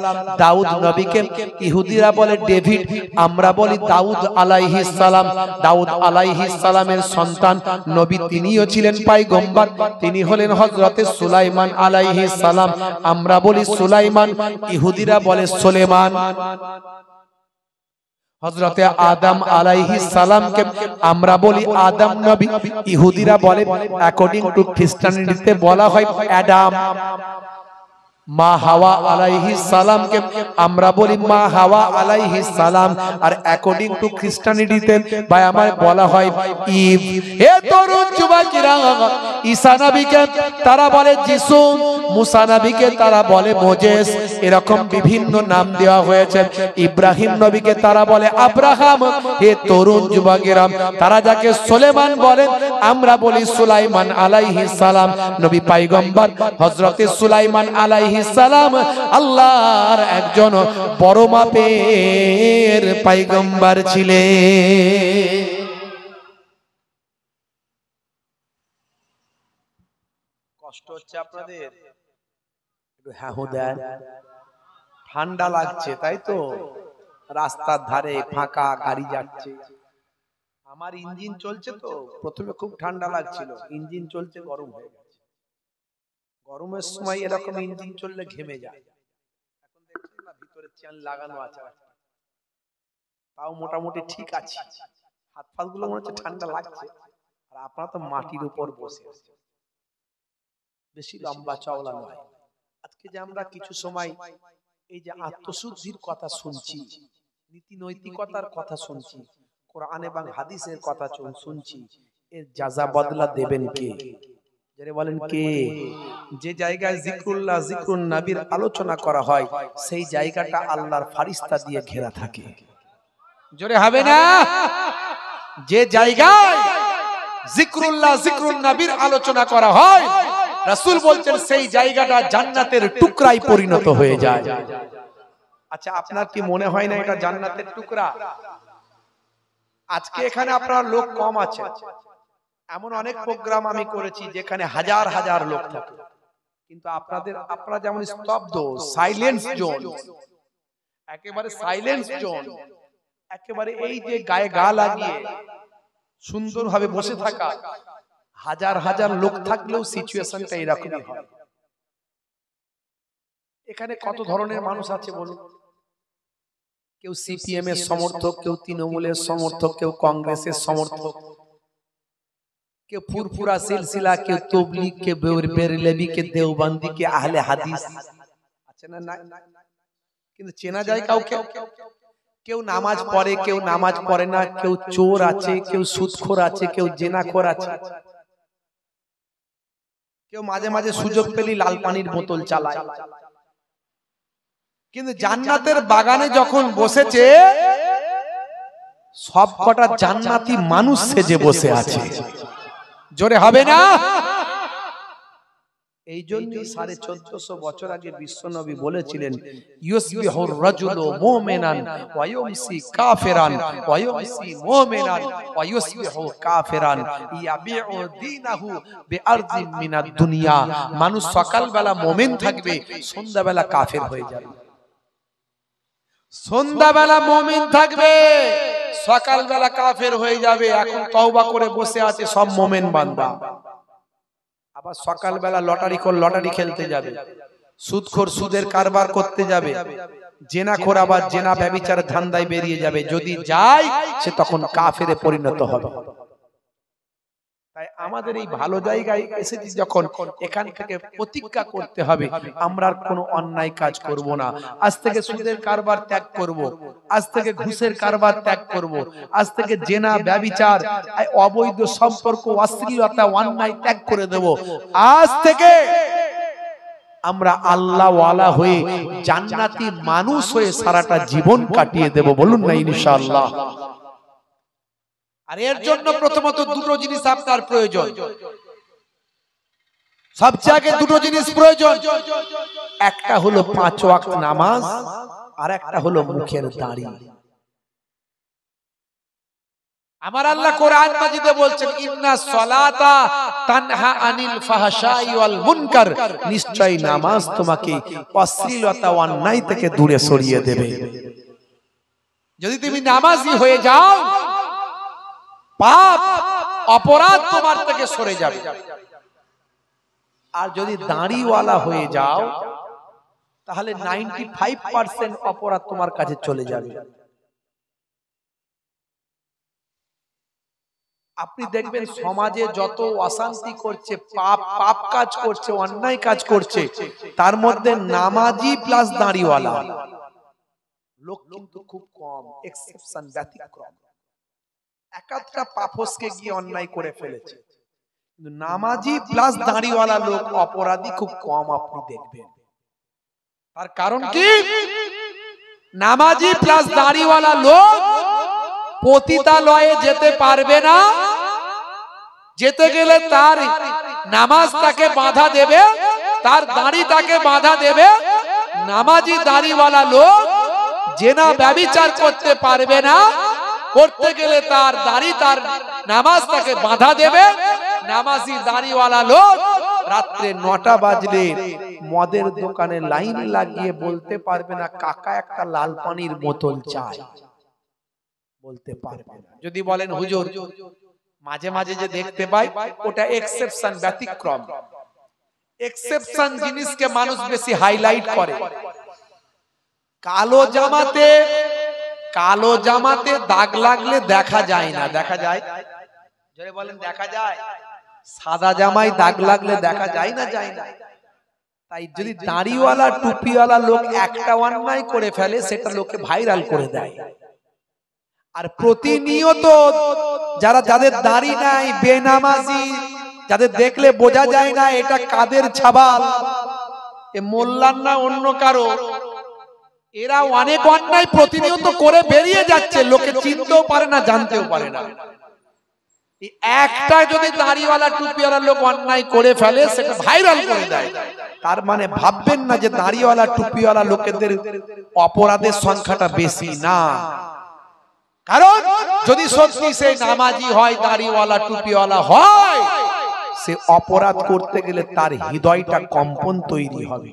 দাউদ নবীকে ইহুদিরা বলে ডেভিড, আমরা বলি দাউদ আলাইহিস সালাম। দাউদ আলাইহিস সালামের সন্তান নবী, তিনিও ছিলেন পয়গম্বর, তিনি হলেন হযরত সুলাইমান আলাইহিস সালাম। আমরা বলি সুলাইমান, ইহুদিরা বলে সুলেমান। হযরতে আদম আলাইহিস সালামকে আমরা বলি আদম নবী, ইহুদিরা বলে অ্যাকর্ডিং টু খ্রিস্টানিটিতে বলা হয় অ্যাডাম। মা হাওয়া আলাইহিস সালামকে আমরা বলি মা হাওয়া আলাইহিস সালাম, আর অ্যাকর্ডিং টু খ্রিস্টানিটিতে ভাই আমার বলা হয় ঈভ। এ তরুণ যুবকেরা, ঈসা নবীকে তারা বলে যিশু, মুসা নবীকে তারা বলে মোজেস, এরকম বিভিন্ন নাম দেওয়া হয়েছে। ইব্রাহিম নবীকে তারা বলে আব্রাহাম। হে তরুণ যুবকেরা, তারা যাকে সুলেমান বলে আমরা বলি সুলাইমান আলাইহিস সালাম। নবী পয়গম্বর হযরতে সুলাইমান আলাইহিস সালাম আল্লাহর একজন বড় মাপের পয়গম্বর ছিলেন। কষ্ট হচ্ছে আপনাদের? হ্যাঁ দেন, ঠান্ডা লাগছে তাই তো? রাস্তার ধারে ফাঁকা গাড়ি যাচ্ছে, আমার ইঞ্জিন চলছে তো প্রথমে খুব ঠান্ডা লাগছিল, ইঞ্জিন চলছে গরম হয়ে গেছে। গরমের সময় এরকম ইঞ্জিন চললে ঘেমে যায়। এখন দেখছেন না ভিতরে চ্যান লাগানো আছে, তাও মোটামুটি ঠিক আছে। হাত পা গুলো মনে হচ্ছে ঠান্ডা লাগছে, আর আপনারা তো মাটির উপর বসে আছেন, বেশি লম্বা চওড়া নয়। আজকে যে আমরা কিছু সময় এই যে আত্মশুদ্ধির কথা শুনছি, নীতি নৈতিকতার কথা শুনছি, কোরআন এবং হাদিসের কথা শুনছি, এর জাযা বদলা দেবেন কে? যারা বলেন কে? যে জায়গায় জিকরুল্লাহ, জিকরুন নবীর আলোচনা করা হয় সেই জায়গাটা আল্লাহর ফারিস্তা দিয়ে ঘেরা থাকে। জোরে হবে না? যে জায়গায় জিকরুল্লাহ, জিকরুন নবীর আলোচনা করা হয় রাসূল বলছেন সেই জায়গাটা জান্নাতের টুকরায় পরিণত হয়ে যায়। আচ্ছা, আপনার কি মনে হয় না এটা জান্নাতের টুকরা? আজকে এখানে আপনার লোক কম আছে, এমন অনেক প্রোগ্রাম আমি করেছি যেখানে হাজার হাজার লোক থাকে, কিন্তু আপনারা যেমন স্তব্ধ, সাইলেন্স জোন, একেবারে সাইলেন্স জোন, একেবারে এই যে গায়ে গা লাগিয়ে সুন্দরভাবে বসে থাকা, হাজার হাজার লোক থাকলেও সিচুয়েশনটা এরকমই হয়। এখানে কত ধরনের মানুষ আছে বলুন? কেউ সিপিএম এর সমর্থক, কেউ তৃণমূলের সমর্থক, কেউ কংগ্রেসের সমর্থক, কেউ ফুরফুরা সিলসিলা, কেউ তবলিগ, কেউ বেরলভী, কেউ দেওবন্দি, কেউ আহলে হাদিস আছে না? কিন্তু চেনা যায় কাউকে? কেউ নামাজ পড়ে, কেউ নামাজ পড়ে না, কেউ চোর আছে, কেউ সুদখোর আছে, কেউ জেনাখোর আছে, কেউ মাঝে মাঝে সুযোগ পেলি লাল পানির বোতল চালায়। কিন্তু জান্নাতের বাগানে যখন বসেছে, সব কটা জান্নাতি মানুষ সেজে বসে আছে। জোরে হবে না? এই জন্যই 1450 বছর আগে বিশ্বনবী বলেছিলেন, ইউসবিহুর রাজুলু মুমিনান ওয়া ইউমসি কাফিরান ওয়া ইউমসি মুমিনান ওয়া ইউসবিহু কাফিরান ইয়াবিউ দীনাহু বিআরজিন মিনাদ দুনিয়া। মানুষ সকালবেলা মুমিন থাকবে, সন্ধ্যাবেলা কাফের হয়ে যাবে। সন্ধ্যাবেলা মুমিন থাকবে, সকালবেলা কাফের হয়ে যাবে। এখন তওবা করে বসে আছে সব মুমিন বান্দা। আবার সকালবেলা লটারি খেলতে যাবে, সুদখোর সুদের কারবার করতে যাবে, জেনাখোর আবার জেনা ব্যভিচার ধান্দায় বেরিয়ে যাবে। যদি যায় সে তখন কাফেরে পরিণত হবে। তাই আমাদের এই ভালো জায়গায় এসেছি যখন, এখান থেকে প্রতিজ্ঞা করতে হবে আমরা আর কোনো অন্যায় কাজ করব না। আজ থেকে সুদের কারবার ত্যাগ করব, আজ থেকে ঘুষের কারবার ত্যাগ করব, আজ থেকে জেনা ব্যভিচার অবৈধ সম্পর্ক অশ্লীলতা অন্যায় ত্যাগ করে দেব। আজ থেকে আমরা আল্লাহ ওয়ালা হয়ে জান্নাতি মানুষ হয়ে সারাটা জীবন কাটিয়ে দেব। বলুন না ইনশাআল্লাহ। আর এর জন্য প্রথমত দুটো জিনিস আপনার প্রয়োজন, সবচেয়ে আগে দুটো জিনিস প্রয়োজন। একটা হলো 5 ওয়াক্ত নামাজ, আর একটা হলো মুখের দাড়ি। আমার আল্লাহ কোরআন মাজিদে বলছেন, ইন্নাস সালাতা তানহা আনিল ফাহশাই ওয়াল মুনকার, নিশ্চয়ই নামাজ তোমাকে অশ্লীলতা ও অন্যায় থেকে দূরে সরিয়ে দেবে। যদি তুমি নামাজি হয়ে যাও, পাপ অপরাধ তোমার থেকে সরে যাবে। আর যদি দাড়িওয়ালা হয়ে যাও, তাহলে 95% অপরাধ তোমার কাছে চলে যাবে। আপনি দেখবেন সমাজে যত অশান্তি করছে, পাপ কাজ করছে, অন্যায় কাজ করছে, তার মধ্যে নামাজি প্লাস দাড়িওয়ালা লোক কিন্তু খুব কম, এক্সেপশন, ব্যতিক্রম। একাধটা পাপসকে গিয়ে অন্যায় করে ফেলেছে, কিন্তু নামাজি প্লাস দাড়িওয়ালা লোক অপরাধী খুব কম আপনি দেখবেন। তার কারণ কি? নামাজি প্লাস দাড়িওয়ালা লোক পতিতালয়ে যেতে পারবে না, যেতে গেলে তার নামাজ তাকে বাধা দেবে, তার দাড়ি তাকে বাধা দেবে। নামাজি দাড়িওয়ালা লোক জেনা ব্যভিচার করতে পারবে না, করতে গেলে তার দাড়ি তার নামাজ তাকে বাধা দেবে। নামাজি দাড়িওয়ালা লোক রাত্রে 9টা বাজলে মদের দোকানে লাইন লাগিয়ে বলতে পারবে না, কাকা একটা লাল পানির বোতল চাই, বলতে পারবে না। যদি বলেন হুজুর মাঝে মাঝে যে দেখতে পাই, ওটা এক্সেপশন, ব্যতিক্রম। এক্সেপশন জিনিসকে মানুষ বেশি হাইলাইট করে। কালো জামাতে দাগ লাগলে দেখা যায় না, দেখা যায়? জোরে বলেন দেখা যায়? সাদা জামায় দাগ লাগলে দেখা যায় না, যায় না? তাই যদি দাড়িওয়ালা টুপিওয়ালা লোক একটা অন্যায় করে ফেলে, সেটা লোকে ভাইরাল করে দেয়। আর প্রতিনিয়ত যাদের দাড়ি নাই, বেনামাজি, যাদের দেখলে বোঝা যায় না এটা কাদের ছাবাল, এ মোল্লার না অন্য কারো, এরা অনেক অন্যায় প্রতিনিয়ত করে বেরিয়ে যাচ্ছে, লোকে চিনতেও পারে না, জানতেও পারে না। একটা যদি দাড়িওয়ালা টুপিওয়ালা লোক অন্যায় করে ফেলে, সেটা ভাইরাল করে দেয়। তার মানে ভাববেন না যে দাড়িওয়ালা টুপিওয়ালা লোকেদের অপরাধের সংখ্যাটা বেশি না। কারণ যদি সত্যি সে নামাজি হয়, দাড়িওয়ালা টুপিওয়ালা হয়, সে অপরাধ করতে গেলে তার হৃদয়টা কম্পন তৈরি হবে।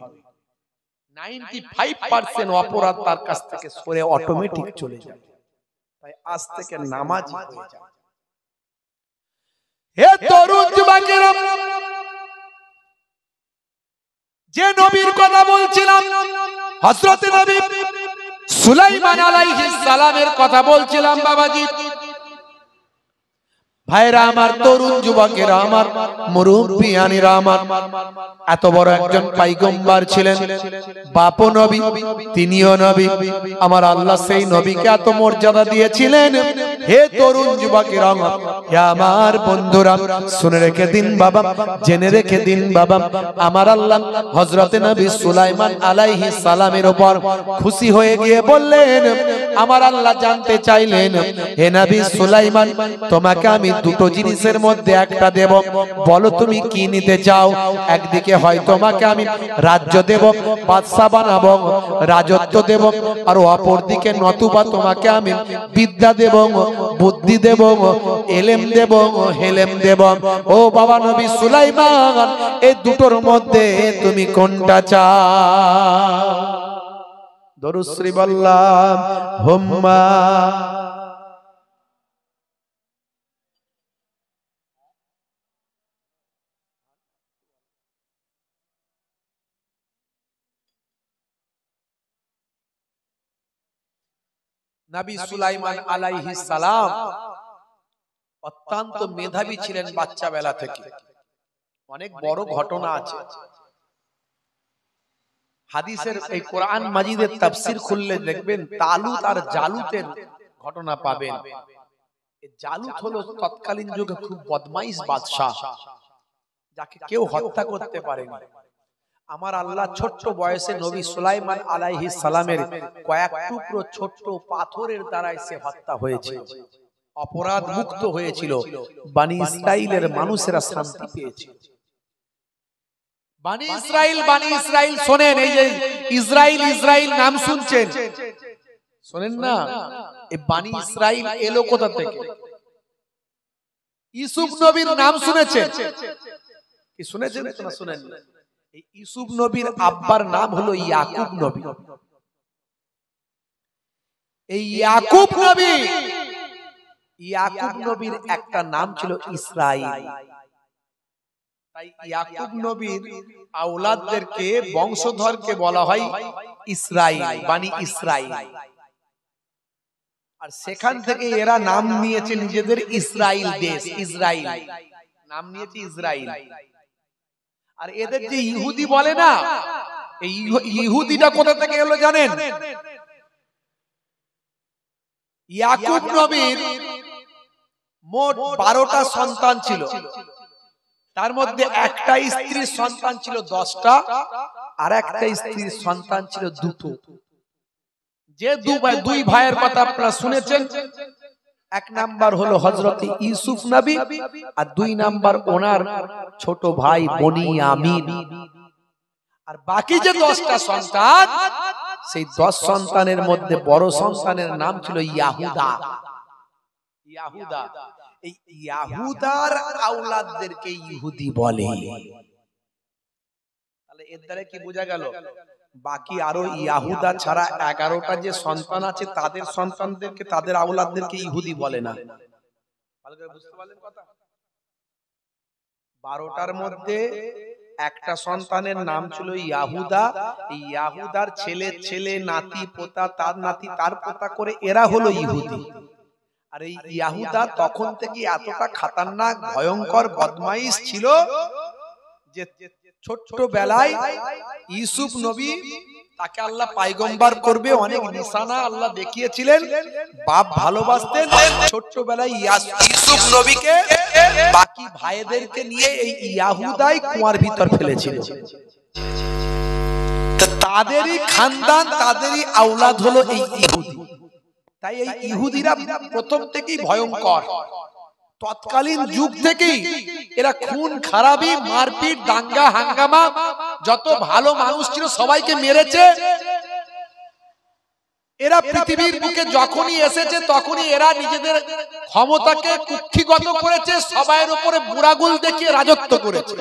95% অপরাধ তার কাছ থেকে সরে অটোমেটিক চলে যায়। তাই আজ থেকে নামাজি হয়ে যায়। হে তরুণ যুবকেরা, যে নবীর কথা বলছিলাম, হযরত নবী সুলাইমান আলাইহিস সালামের কথা বলছিলাম বাবাজি। ভাইরা আমার, তরুণ যুবকেরা আমার, মুরব্বিয়ানিরা আমার, এত বড় একজন পয়গম্বর ছিলেন, বাপও নবী, তিনিও নবী। আমার আল্লাহ সেই নবীকে এত মর্যাদা দিয়েছিলেন। হে তরুণ যুবকেরা আমার, হে আমার বন্ধুরা, শুনে রেখে দিন বাবা, জেনে রেখে দিন বাবা, আমার আল্লাহ হযরতে নবী সুলাইমান আলাইহিস সালামের উপর খুশি হয়ে গিয়ে বললেন, আমার আল্লাহ জানতে চাইলেন, হে নবী সুলাইমান, তোমাকে আমি দুটো জিনিসের মধ্যে একটা দেব, বলো তুমি কি নিতে চাও? একদিকে হয় তোমাকে আমি রাজ্য দেব, বাদশা বানাবো, রাজত্ব দেব, আর অপরদিকে নতুবা তোমাকে আমি বিদ্যা দেব, বুদ্ধি দেব, এলেম দেব, হেলেম দেব। ও বাবা নবী সুলাইমান, এই দুটোর মধ্যে তুমি কোনটা চাও? দরুদ শরীফ আল্লাহুম্মা। নবী সুলাইমান আলাইহিস সালাম অত্যন্ত মেধাবী ছিলেন বাচ্চা বেলা থেকে। অনেক বড় ঘটনা আছে হাদিসের, এই কোরআন মাজিদের তাফসীর খুললে দেখবেন তালুত আর জালুতের ঘটনা পাবেন। জালুত হলো তৎকালীন যুগে খুব বদমাইশ বাদশা, যাকে কেউ হত্যা করতে পারেনি। আমার আল্লাহ ছোট্ট বয়সে নবী সুলাইমান আলাইহিস সালামের কয়েক টুকরো ছোট্ট পাথরের দ্বারাই সে হত্যা হয়েছিল, অপরাধ মুক্ত হয়েছিল, বনি ইসরাইলের মানুষেরা শান্তি পেয়েছিল। বনি ইসরাইল শোনেন, এই যে ইসরাইল নাম শুনছেন, শোনেন না, এই বনি ইসরাইল এলো কোথা থেকে? ইউসুফ নবীর নাম শুনেছেন কি? শুনেছেন না শুনেন? এই ইউসুফ নবীর আব্বার নাম হলো ইয়াকুব নবী। এই ইয়াকুব নবীর একটা নাম ছিল ইসরাইল। তাই ইয়াকুব নবীর আওলাদদেরকে, বংশধরকে বলা হয় ইসরাইল, বনি ইসরাইল। আর সেখান থেকে এরা নাম নিয়েছে নিজেদের ইসরাইল দেশ, ইসরাইল নাম নিয়েছে ইসরাইল। আর এদের যে ইহুদি বলে না, এই ইহুদিটা কোথা থেকে এলো জানেন? ইয়াকুব নবীর মোট 12টা সন্তান ছিল, তার মধ্যে একটা স্ত্রীর সন্তান ছিল 10টা, আর একটা স্ত্রীর সন্তান ছিল 2টো। যে দুই ভাইয়ের কথা আপনারা শুনেছেন, এক নাম্বার হলো হযরত ইউসুফ নবী, আর 2 নাম্বার ওনার ছোট ভাই বনিয়ামিন। আর বাকি যে 10টা সন্তান, সেই 10 সন্তানের মধ্যে বড় সন্তানের নাম ছিল ইয়াহুদা। এই ইয়াহুদার আওলাদদেরকে ইহুদি বলে। তাহলে এর দ্বারা কি বোঝা গেল? বাকি আরো ইয়াহুদা ছাড়া 11টা যে সন্তান আছে, তাদের সন্তানদেরকে, তাদের আওলাদদেরকে ইহুদি বলে না। ভালো করে বুঝতে পারলেন কথা? 12টার মধ্যে একটা সন্তানের নাম ছিল ইয়াহুদা। এই ইয়াহুদার ছেলে, নাতি, পোতা, তার নাতি, তার পোতা করে এরা হলো ইহুদি। আর এই ইয়াহুদা তখন থেকে এতটা খতরনাক, ভয়ঙ্কর, বদমাইশ ছিল যে ছোট্ট বেলায় ইউসুফ নবী, তাকে আল্লাহ পয়গম্বর করবে, অনেক নিশানা আল্লাহ দেখিয়েছিলেন। বাপ ভালোবাসতেন, ছোট্ট বেলায় ইউসুফ নবীকে বাকি ভাইদেরকে নিয়ে এই ইয়াহুদাই কুয়ার ভিতর ফেলেছিল। তাদেরই খানদান, তাদেরই আওলাদ হলো এই ইহুদি। তাই এই ইহুদিরা প্রথম থেকেই ভয়ঙ্কর। তৎকালীন যুগ থেকেই এরা খুন খারাপি, মারপিট, দাঙ্গা হাঙ্গামা, যত ভালো মানুষ ছিল সবাইকে মেরেছে। এরা পৃথিবীর বুকে যখনই এসেছে, তখনই এরা নিজেদের ক্ষমতাকে কুক্ষিগত করেছে, সবাইয়ের উপরে বুড়াগুল দেখিয়ে রাজত্ব করেছে।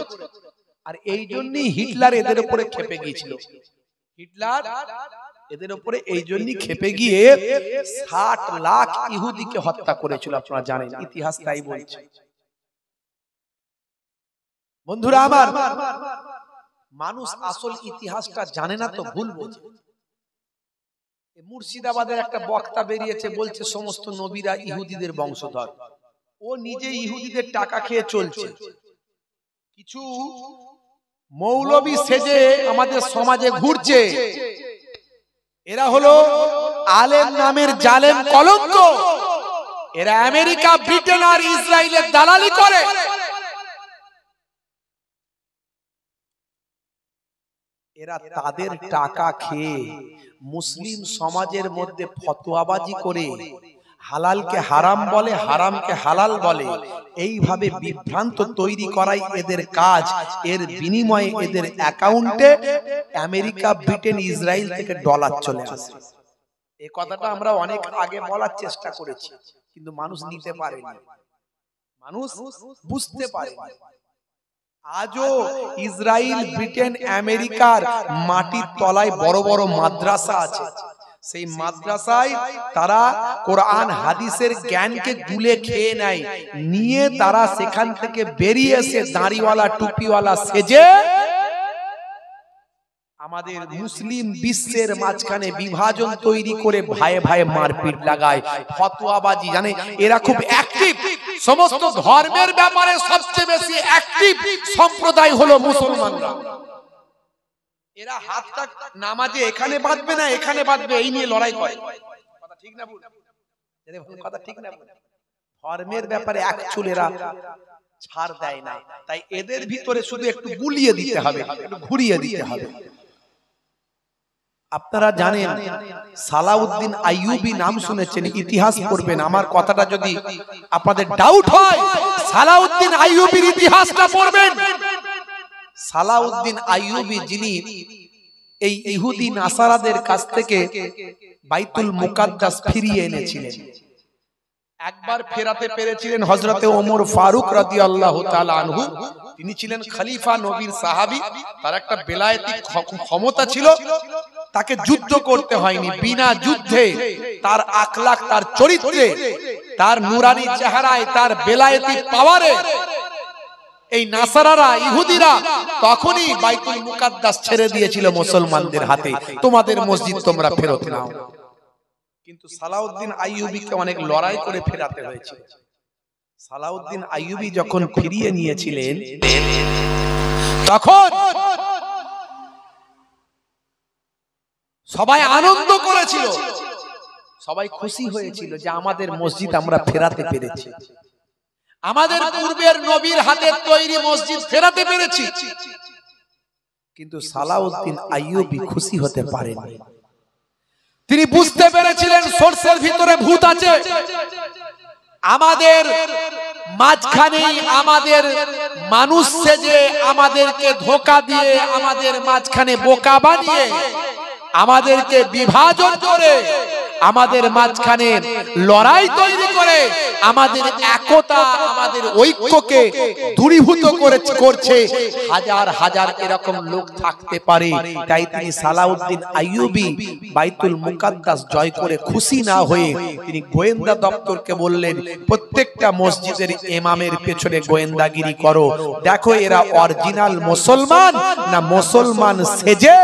আর এই জন্যই হিটলার এদের উপরে ক্ষেপে গিয়েছিল। হিটলার এদের উপরে এই জন্যই ক্ষেপে গিয়ে 60 লাখ ইহুদিকে হত্যা করেছিল। আপনারা জানেন, ইতিহাস তাই বলছে। বন্ধুরা আমার, মানুষ আসল ইতিহাসটা জানে না তো ভুল বোঝে। মুর্শিদাবাদের একটা বক্তা বেরিয়েছে, বলছে সমস্ত নবীরা ইহুদিদের বংশধর। ও নিজে ইহুদিদের টাকা খেয়ে চলছে। কিছু মৌলবী সেজে আমাদের সমাজে ঘুরছে, এরা হলো আলেম নামের জালেম কলঙ্ক। এরা আমেরিকা, ব্রিটেন আর ইসরায়েলের দালালি করে। এরা তাদের টাকা খেয়ে মুসলিম সমাজের মধ্যে ফতোয়াবাজি করে হালালকে হারাম বলে, হারামকে হালাল বলে। এইভাবে বিভ্রান্ত তৈরি করাই এদের কাজ। এর বিনিময়ে এদের অ্যাকাউন্টে আমেরিকা, ব্রিটেন, ইসরায়েল থেকে ডলার চলে আসে। এই কথাটা আমরা অনেক আগে বলার চেষ্টা করেছি, কিন্তু মানুষ নিতে পারেনি, মানুষ বুঝতে পারেনি। আজও ইসরায়েল, ব্রিটেন, আমেরিকার মাটির তলায় বড় বড় মাদ্রাসা আছে। সেই মাদ্রাসায় তারা কোরআন হাদিসের জ্ঞানকে গুলে খেয়ে নেয়, নিয়ে তারা সেখান থেকে বেরিয়ে এসে দাড়িওয়ালা টুপিওয়ালা সেজে আমাদের মুসলিম বিশ্বের মাঝখানে বিভাজন তৈরি করে ভাইয়ে ভাইয়ে মারপিট লাগায়, ফতোয়াবাজি জানে। এরা খুব অ্যাক্টিভ, সমস্ত ধর্মের ব্যাপারে সবচেয়ে বেশি অ্যাক্টিভ সম্প্রদায় হলো মুসলমানরা। এরা হাতটা নামাজে এখানে বাঁধবে না এখানে বাঁধবে, এই নিয়ে লড়াই করে। কথা ঠিক না ভুল? কথা ঠিক না ভুল? ধর্মের ব্যাপারে একচুল এরা ছাড় দেয় না। তাই এদের ভিতরে শুধু একটু গুলিয়ে দিতে হবে, একটু ঘুরিয়ে দিতে হবে। আপনারা জানেন সালাউদ্দিন আইয়ুবী নাম শুনেছেন, ইতিহাস পড়বেন। আমার কথাটা যদি আপনাদের ডাউট হয়, সালাউদ্দিন আইয়ুবীর ইতিহাসটা পড়বেন। সালাউদ্দিন আইয়ুবী যিনি এই ইহুদি নাসারাদের কাছ থেকে বাইতুল মুকাদ্দাস ফিরিয়ে এনেছিলেন। একবার ফেরাতে পেরেছিলেন হযরতে ওমর ফারুক রাদিয়াল্লাহু তাআলা আনহু। তিনি ছিলেন খলিফা, নবীর সাহাবী। তার একটা বেলায়েতি ক্ষমতা ছিল, তাকে যুদ্ধ করতে হয়নি। বিনা যুদ্ধে তার আখলাক, তার চরিত্রে, তার নুরানি চেহারায়, তার বেলায়েতি পাওয়ারে এই নাসারারা, ইহুদিরা তখনই বাইতুল মুকাদ্দাস ছেড়ে দিয়েছিল মুসলমানদের হাতে। তোমাদের মসজিদ তোমরা ফেরত নাও। কিন্তু সালাউদ্দিন আইয়ুবীকে অনেক লড়াই করে ফেরাতে হয়েছে। সালাউদ্দিন আইয়ুবী যখন ফিরিয়ে নিয়েছিলেন, তখন সবাই আনন্দ করেছিল, সবাই খুশি হয়েছিল যে আমাদের মসজিদ আমরা ফেরাতে পেরেছি, আমাদের পূর্বের নবীর হাতের তৈরি মসজিদ ফেরাতে পেরেছি। কিন্তু সালাউদ্দিন আইয়ুবী খুশি হতে পারেননি। তিনি বুঝতে পেরেছিলেন সরষের ভিতরে ভূত আছে। আমাদের মাঝখানেই আমাদের মানুষ সেজে আমাদেরকে ধোঁকা দিয়ে, আমাদের মাঝখানে বোকা বানিয়ে, আমাদেরকে বিভাজন করে, আমাদের মাঝখানে লড়াই তৈরি করে, আমাদের একতা, আমাদের ঐক্যকে দূরীভূত করছে। হাজার হাজার এরকম লোক থাকতে পারে। তাই তিনি সালাউদ্দিন আইয়ুবী বাইতুল মুকাদ্দাস জয় করে খুশি না হয়ে তিনি গোয়েন্দা দপ্তরকে বললেন, প্রত্যেকটা মসজিদের ইমামের পেছনে গোয়েন্দাগিরি করো, দেখো এরা অরিজিনাল মুসলমান না মুসলমান সেজে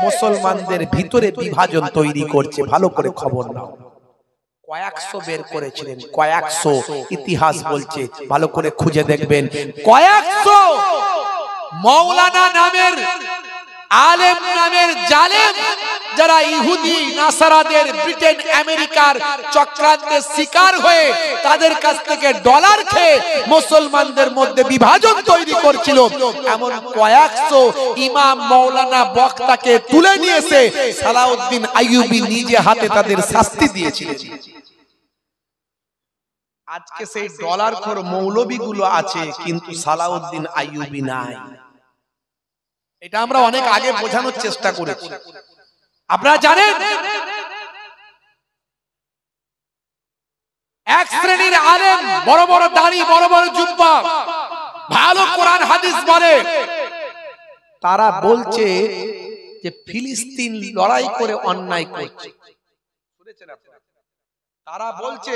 মুসলমানদের ভিতরে বিভাজন তৈরি করছে, ভালো করে খবর নাও। কয়েকশো বের করেছিলেন, কয়েকশো, ইতিহাস বলছে, ভালো করে খুঁজে দেখবেন। কয়েকশো মাওলানা নামের, আলেম নামের জালেম, যারা ইহুদি নাসারাদের, ব্রিটেন আমেরিকার চক্রান্তের শিকার হয়ে তাদের কাছ থেকে ডলার খেয়ে মুসলমানদের মধ্যে বিভাজন তৈরি করছিল, এমন কয়েকশো ইমাম, মাওলানা, বক্তাকে তুলে নিয়েছে সালাউদ্দিন আইয়ুবী নিজে হাতে তাদের শাস্তি দিয়েছিলেন। আজকে সেই ডলারখোর মৌলবীগুলো আছে, কিন্তু সালাউদ্দিন আইয়ুবী নাই। এটা আমরা অনেক আগে বোঝানোর চেষ্টা করেছি। আপনারা জানেন এক শ্রেণীর আলেম, বড় বড় দাড়ি, বড় বড় জুব্বা, ভালো কোরআন হাদিস বলে, তারা বলছে যে ফিলিস্তিন লড়াই করে অন্যায় করছে। শুনেছেন আপনারা? তারা বলছে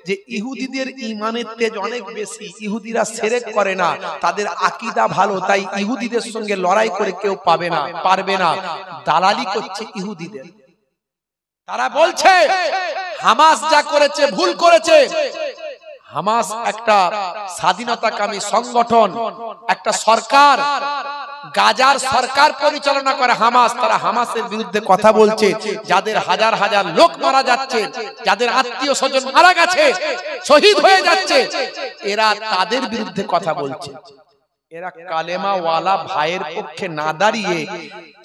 যে ইহুদিদের ঈমানের তেজ অনেক বেশি, ইহুদিরা শিরক করে না, তাদের আকীদা ভালো, তাই ইহুদিদের সঙ্গে লড়াই করে কেউ পারবে না। দালালি করছে ইহুদিদের। তারা বলছে হামাস যা করেছে ভুল করেছে, হামাস একটা স্বাধীনতাকামী সংগঠন, একটা সরকার, গাজার সরকার পরিচালনা করে হামাস। তারা হামাসের বিরুদ্ধে কথা বলছে, যাদের হাজার হাজার লোক মারা যাচ্ছে, যাদের আত্মীয় স্বজন মারা গেছে, শহীদ হয়ে যাচ্ছে, এরা তাদের বিরুদ্ধে কথা বলছে। এরা কালেমা ওয়ালা ভাইয়ের পক্ষে না দাঁড়িয়ে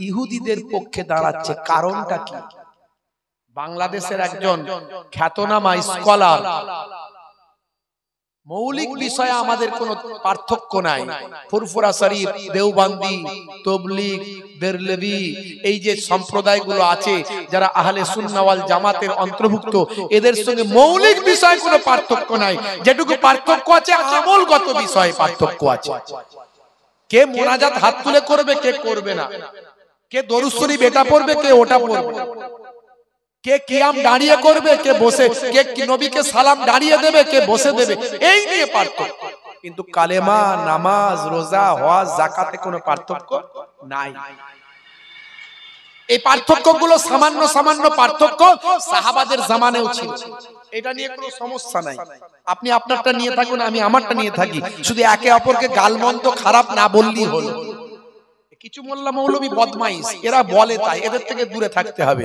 ইহুদিদের পক্ষে দাঁড়াচ্ছে। কারণটা কি? বাংলাদেশের একজন খ্যাতনামা স্কলার, মৌলিক বিষয়ে আমাদের কোনো পার্থক্য নাই। ফুরফুরা শরীফ, দেওবন্দি, তবলিগ, বেরলভি, এই যে সম্প্রদায়গুলো আছে যারা আহলে সুন্নাহ ওয়াল জামাতের অন্তর্ভুক্ত, এদের সঙ্গে মৌলিক বিষয়ে কোনো পার্থক্য নাই। যেটুকু পার্থক্য আছে আমলগত বিষয়ে পার্থক্য আছে। কে মোনাজাত হাত তুলে করবে, কে করবে না, কে দরুদ শরীফ এটা পড়বে, কে ওটা পড়বে, কে কিয়াম দাঁড়িয়ে করবে, কে বসে, কে নবীকে সালাম দাঁড়িয়ে দেবে, কে বসে দেবে, এই নিয়ে পার্থক্য। কিন্তু কালেমা, নামাজ, রোজা, হজ, যাকাতে কোনো পার্থক্য নাই। এই পার্থক্যগুলো সামান্য সামান্য পার্থক্য সাহাবাদের জামানেও ছিল। এটা নিয়ে কোনো সমস্যা নাই। আপনি আপনারটা নিয়ে থাকুন, আমি আমারটা নিয়ে থাকি, শুধু একে অপরকে গালমন্দ খারাপ না বললেই হলো। কিছু মোল্লা মৌলবী বদমাইশ, এরা বলে তাই, এদের থেকে দূরে থাকতে হবে।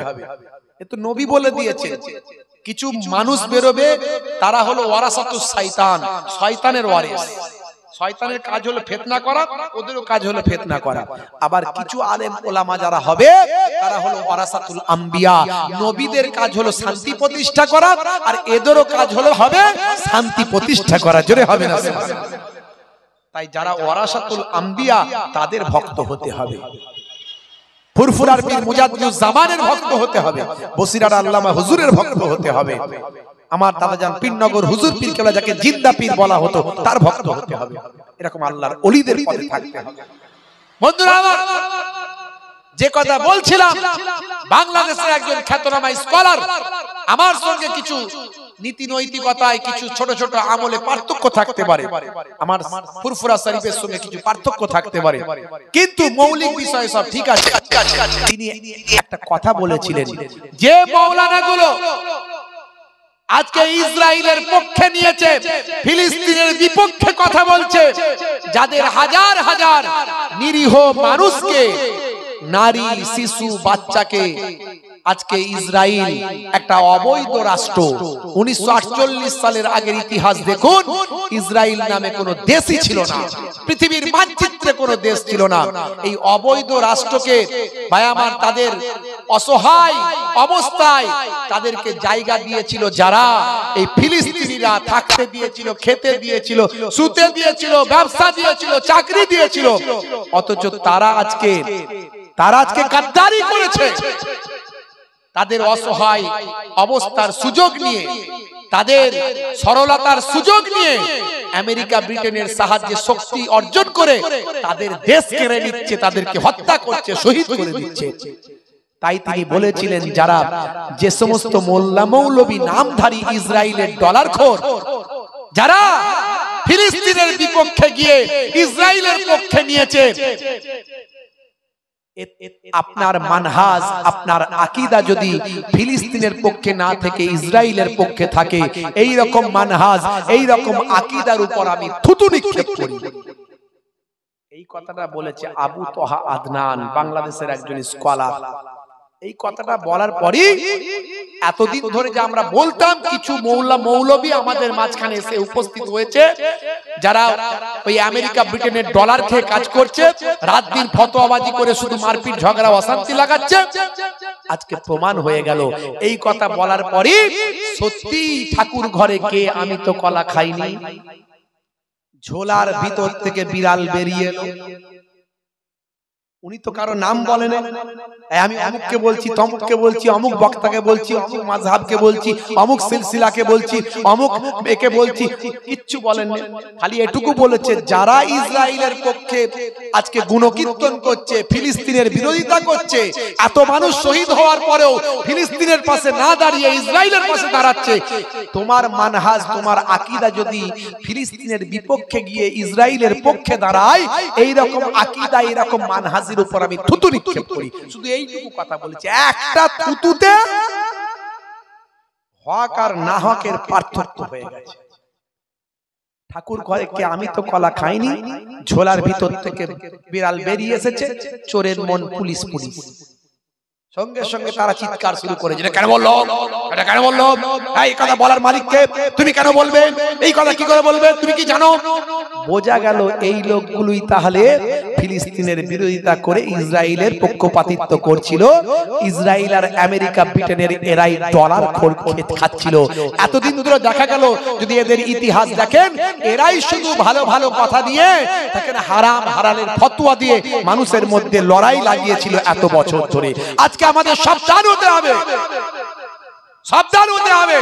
এ তো নবী বলে দিয়েছে। কিছু মানুষ বেরোবে, তারা হলো ওয়ারাসাতুস শয়তান, শয়তানের ওয়ারিস। শয়তানের কাজ হলো ফিতনা করা, ওদেরও কাজ হলো ফিতনা করা। আবার কিছু আলেম ওলামা যারা হবে, তারা হলো ওয়ারাসাতুল আম্বিয়া, নবীদের কাজ হলো শান্তি প্রতিষ্ঠা করা, আর এদেরও কাজ হলো হবে শান্তি প্রতিষ্ঠা করা। জোরে হবে না? তাই যারা ওয়ারাসাতুল আম্বিয়া, তাদের ভক্ত হতে হবে। ফুরফুরার পীর মুজাদ্দিদুজ জামানের ভক্ত হতে হবে, বসিরার আল্লামা হুজুরের ভক্ত হতে হবে, আমার দাদাজান পীরনগর হুজুর পীর কেবলা যাকে জিন্দা পীর বলা হতো, তার ভক্ত হতে হবে। এরকম আল্লাহর ওলিদের পথে থাকতে হবে। বন্ধুরা আমার, যে কথা বলছিলাম, বাংলাদেশের একজন খ্যাতনামা স্কলার আমার সঙ্গে কিছু নীতি নৈতিকতায়, কিছু ছোট ছোট আমলে পার্থক্য থাকতে পারে, আমার ফুরফুরা শরীফের সঙ্গে কিছু পার্থক্য থাকতে পারে, কিন্তু মৌলিক বিষয় সব ঠিক আছে। তিনি একটা কথা বলেছিলেন, যে মাওলানাগুলো আজকে ইসরায়েলের পক্ষে নিয়েছে, ফিলিস্তিনের বিপক্ষে কথা বলছে, যাদের হাজার হাজার নিরীহ মানুষকে, নারী, শিশু, বাচ্চাকে আজকে ইসরায়েল একটা অবৈধ রাষ্ট্র। 1948 সালের আগের ইতিহাস দেখুন, ইসরায়েল নামে কোনো দেশই ছিল না, পৃথিবীর মানচিত্রে কোনো দেশ ছিল না। এই অবৈধ রাষ্ট্রকে ভাই আমার, তাদের অসহায় অবস্থায় তাদেরকে জায়গা দিয়েছিল যারা, এই ফিলিস্তিনিরা থাকতে দিয়েছিল, খেতে দিয়েছিল, শুতে দিয়েছিল, ব্যবসা দিয়েছিল, চাকরি দিয়েছিল। অথচ তারা আজকে গাদ্দারি করেছে। তাদের অসহায় অবস্থার সুযোগ নিয়ে, তাদের সরলতার সুযোগ নিয়ে আমেরিকা ব্রিটেনের সাহায্যে শক্তি অর্জন করে তাদের দেশ কেড়ে নিচ্ছে, তাদেরকে হত্যা করছে, শহীদ করে দিচ্ছে। তাই তিনি বলেছিলেন, যারা যে সমস্ত মোল্লা মৌলবী নামধারী ইসরায়েলের ডলারখোর, যারা ফিলিস্তিনের বিপক্ষে গিয়ে ইসরায়েলের পক্ষে নিয়েছে, আপনার মানহাজ, আপনার আকীদা যদি ফিলিস্তিনের পক্ষে না থেকে ইসরায়েলের পক্ষে থাকে, এই রকম মানহাজ, এই রকম আকীদার উপর আমি থুতু নিক্ষেপ করি। এই কথাটা বলেছে আবু তোহা আদনান, বাংলাদেশের একজন স্কলার। এই কথাটা বলার পরই এতদিন ধরে যে আমরা বলতাম, কিছু মৌলা মৌলবী আমাদের মাঝখানে এসে উপস্থিত হয়েছে, যারা ওই আমেরিকা ব্রিটেনের ডলার খেয়ে কাজ করছে, রাত দিন ফতোয়াবাজি করে শুধু মারপিট, ঝগড়া, অশান্তি লাগাচ্ছে। আজকে প্রমাণ হয়ে গেল, এই কথা বলার পরই সত্যি ঠাকুর ঘরে কে, আমি তো কলা খাইনি, ঝোলার ভিতর থেকে বিড়াল বেরিয়ে এলো। উনি তো কারো নাম বলেন, আমি অমুককে বলছি, তমুককে বলছি, অমুক বক্তাকে বলছি, অমুক মাযহাবকে বলছি, অমুক সিলসিলাকে বলছি, অমুক একে বলছি, কিচ্ছু বলেন না। খালি এটুকু বলেছে, যারা ইসরায়েলের পক্ষে আজকে গুণকীর্তন করছে, ফিলিস্তিনের বিরোধিতা করছে, এত মানুষ শহীদ হওয়ার পরেও ফিলিস্তিনের পাশে না দাঁড়িয়ে ইসরায়েলের পাশে দাঁড়াচ্ছে, তোমার মানহাজ, তোমার আকীদা যদি ফিলিস্তিনের বিপক্ষে গিয়ে ইসরায়েলের পক্ষে দাঁড়ায়, এই রকম আকীদা, এই রকম মানহাজ উপর আমি থুতু নিক্ষেপ করি। শুধু এইটুকু কথা বলেছে। একটা থুতুতে হক আর না হকের পার্থক্য হয়ে গেছে। ঠাকুর ঘরে কে আমি তো কলা খাইনি, ঝোলার ভিতর থেকে বিড়াল বেরিয়ে এসেছে, চোরের মন পুলিশ পুলিশ। সঙ্গে সঙ্গে তারা চিৎকার শুরু করে, যেটা কেন বললো, এটা কেন বললো, এই কথা বলার মালিককে তুমি কেন বলবে, এই কথা কি করে বলবে, তুমি কি জানো? বোঝা গেল এই লোকগুলোই তাহলে ফিলিস্তিনের বিরোধিতা করে ইসরায়েলের পক্ষপাতিত্ব করছিল। ইসরায়েল আর আমেরিকা ব্রিটেনের এরাই ডলার খাচ্ছিল। এতদিন ধরে দেখা গেল যদি এদের ইতিহাস দেখেন, এরাই শুধু ভালো ভালো কথা দিয়ে দেখেন, হারাম হালালের ফতোয়া দিয়ে মানুষের মধ্যে লড়াই লাগিয়েছিল এত বছর ধরে। আজকে আমাদের সাবধান হতে হবে, সাবধান হতে হবে।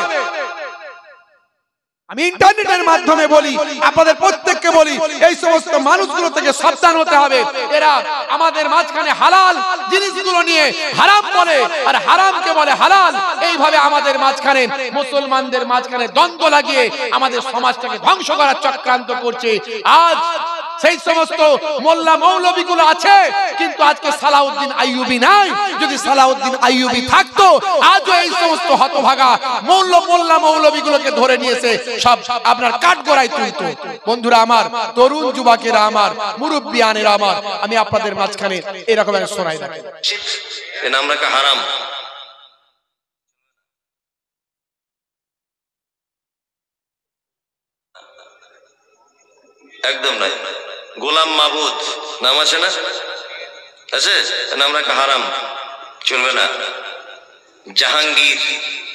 আমি ইন্টারনেটের মাধ্যমে বলি, আপনাদের প্রত্যেককে বলি, এই সমস্ত মানুষগুলো থেকে সাবধান হতে হবে। এরা আমাদের মাঝখানে হালাল জিনিসগুলো নিয়ে হারাম বলে আর হারামকে বলে হালাল। এইভাবে আমাদের মাঝখানে, মুসলমানদের মাঝখানে দ্বন্দ্ব লাগিয়ে আমাদের সমাজটাকে ধ্বংস করার চক্রান্ত করছে। আজ সেই সমস্ত মোল্লা মৌলবীগুলো আছে, কিন্তু আজকে সালাউদ্দিন আইয়ুবী নাই। যদি সালাউদ্দিন আইয়ুবী থাকতো, আজও এই সমস্ত হতভাগা মোল্লা মৌলবীগুলোকে ধরে নিয়েছে সব আপনার কাঠগড়ায় তুলতো। বন্ধুরা আমার, তরুণ যুবকেরা আমার, মুরব্বিয়ানেরা আমার, আমি আপনাদের মাঝখানে এরকম একটা শোনাই দেখেন, এ নাম রাখা হারাম। একদম নাই। গোলাম মাবুদ নাম আছে না, আছে, নাম রাখা হারাম, চলবে না। জাহাঙ্গীর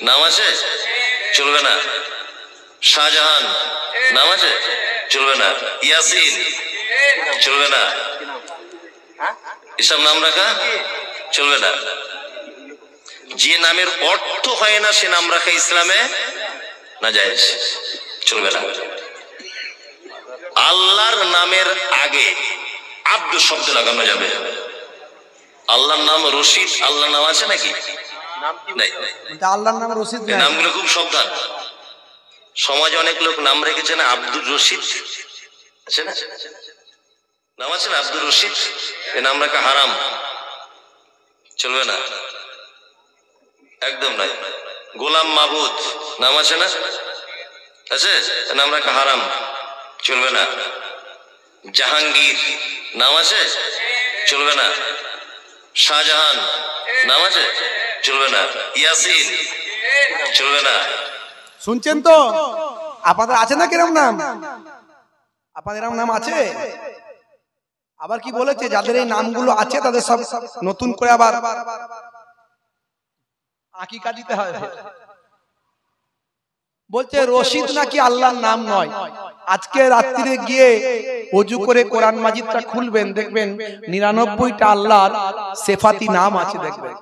নাম আছে, চলবে না। শাহজাহান নাম আছে, চলবে না। ইয়াসিন চলবে না। এসব নাম রাখা চলবে না। যে নামের অর্থ হয় না সে নাম রাখা ইসলামে নাজায়েজ, চলবে না। আল্লাহর নামের আগে আব্দু শব্দ লাগানো যাবে। আল্লাহর নাম রশিদ, আল্লাহর নাম আছে নাকি? নাই। আল্লাহর নাম রশিদ, নামগুলো খুব সাবধান। সমাজে অনেক লোক নাম রেখেছে না, আব্দুর রশিদ আছে না, নাম আছে না আব্দুর রশিদ, এ নাম রাখা হারাম, চলবে না, একদম নাই। গোলাম মাবুদ নাম আছে না, আছে, নাম রাখা হারাম, চলবে না। জাহাঙ্গীর নাম আছে, চলবে না। শাহজাহান নাম আছে, চলবে না। ইয়াসিন চলবে না। শুনছেন তো? আপনাদের আছে না কিরকম নাম? আপনাদের এরকম নাম আছে? আবার কি বলেছে, যাদের এই নামগুলো আছে তাদের সব নতুন করে আবার আকিকা দিতে হয়। বলছে রশিদ নাকি আল্লাহর নাম নয়। আজকে রাত্রিরে গিয়ে ওযু করে কোরআন মাজিদটা খুলবেন, দেখবেন 99টা আল্লাহর সিফাতি নাম আছে। দেখবেন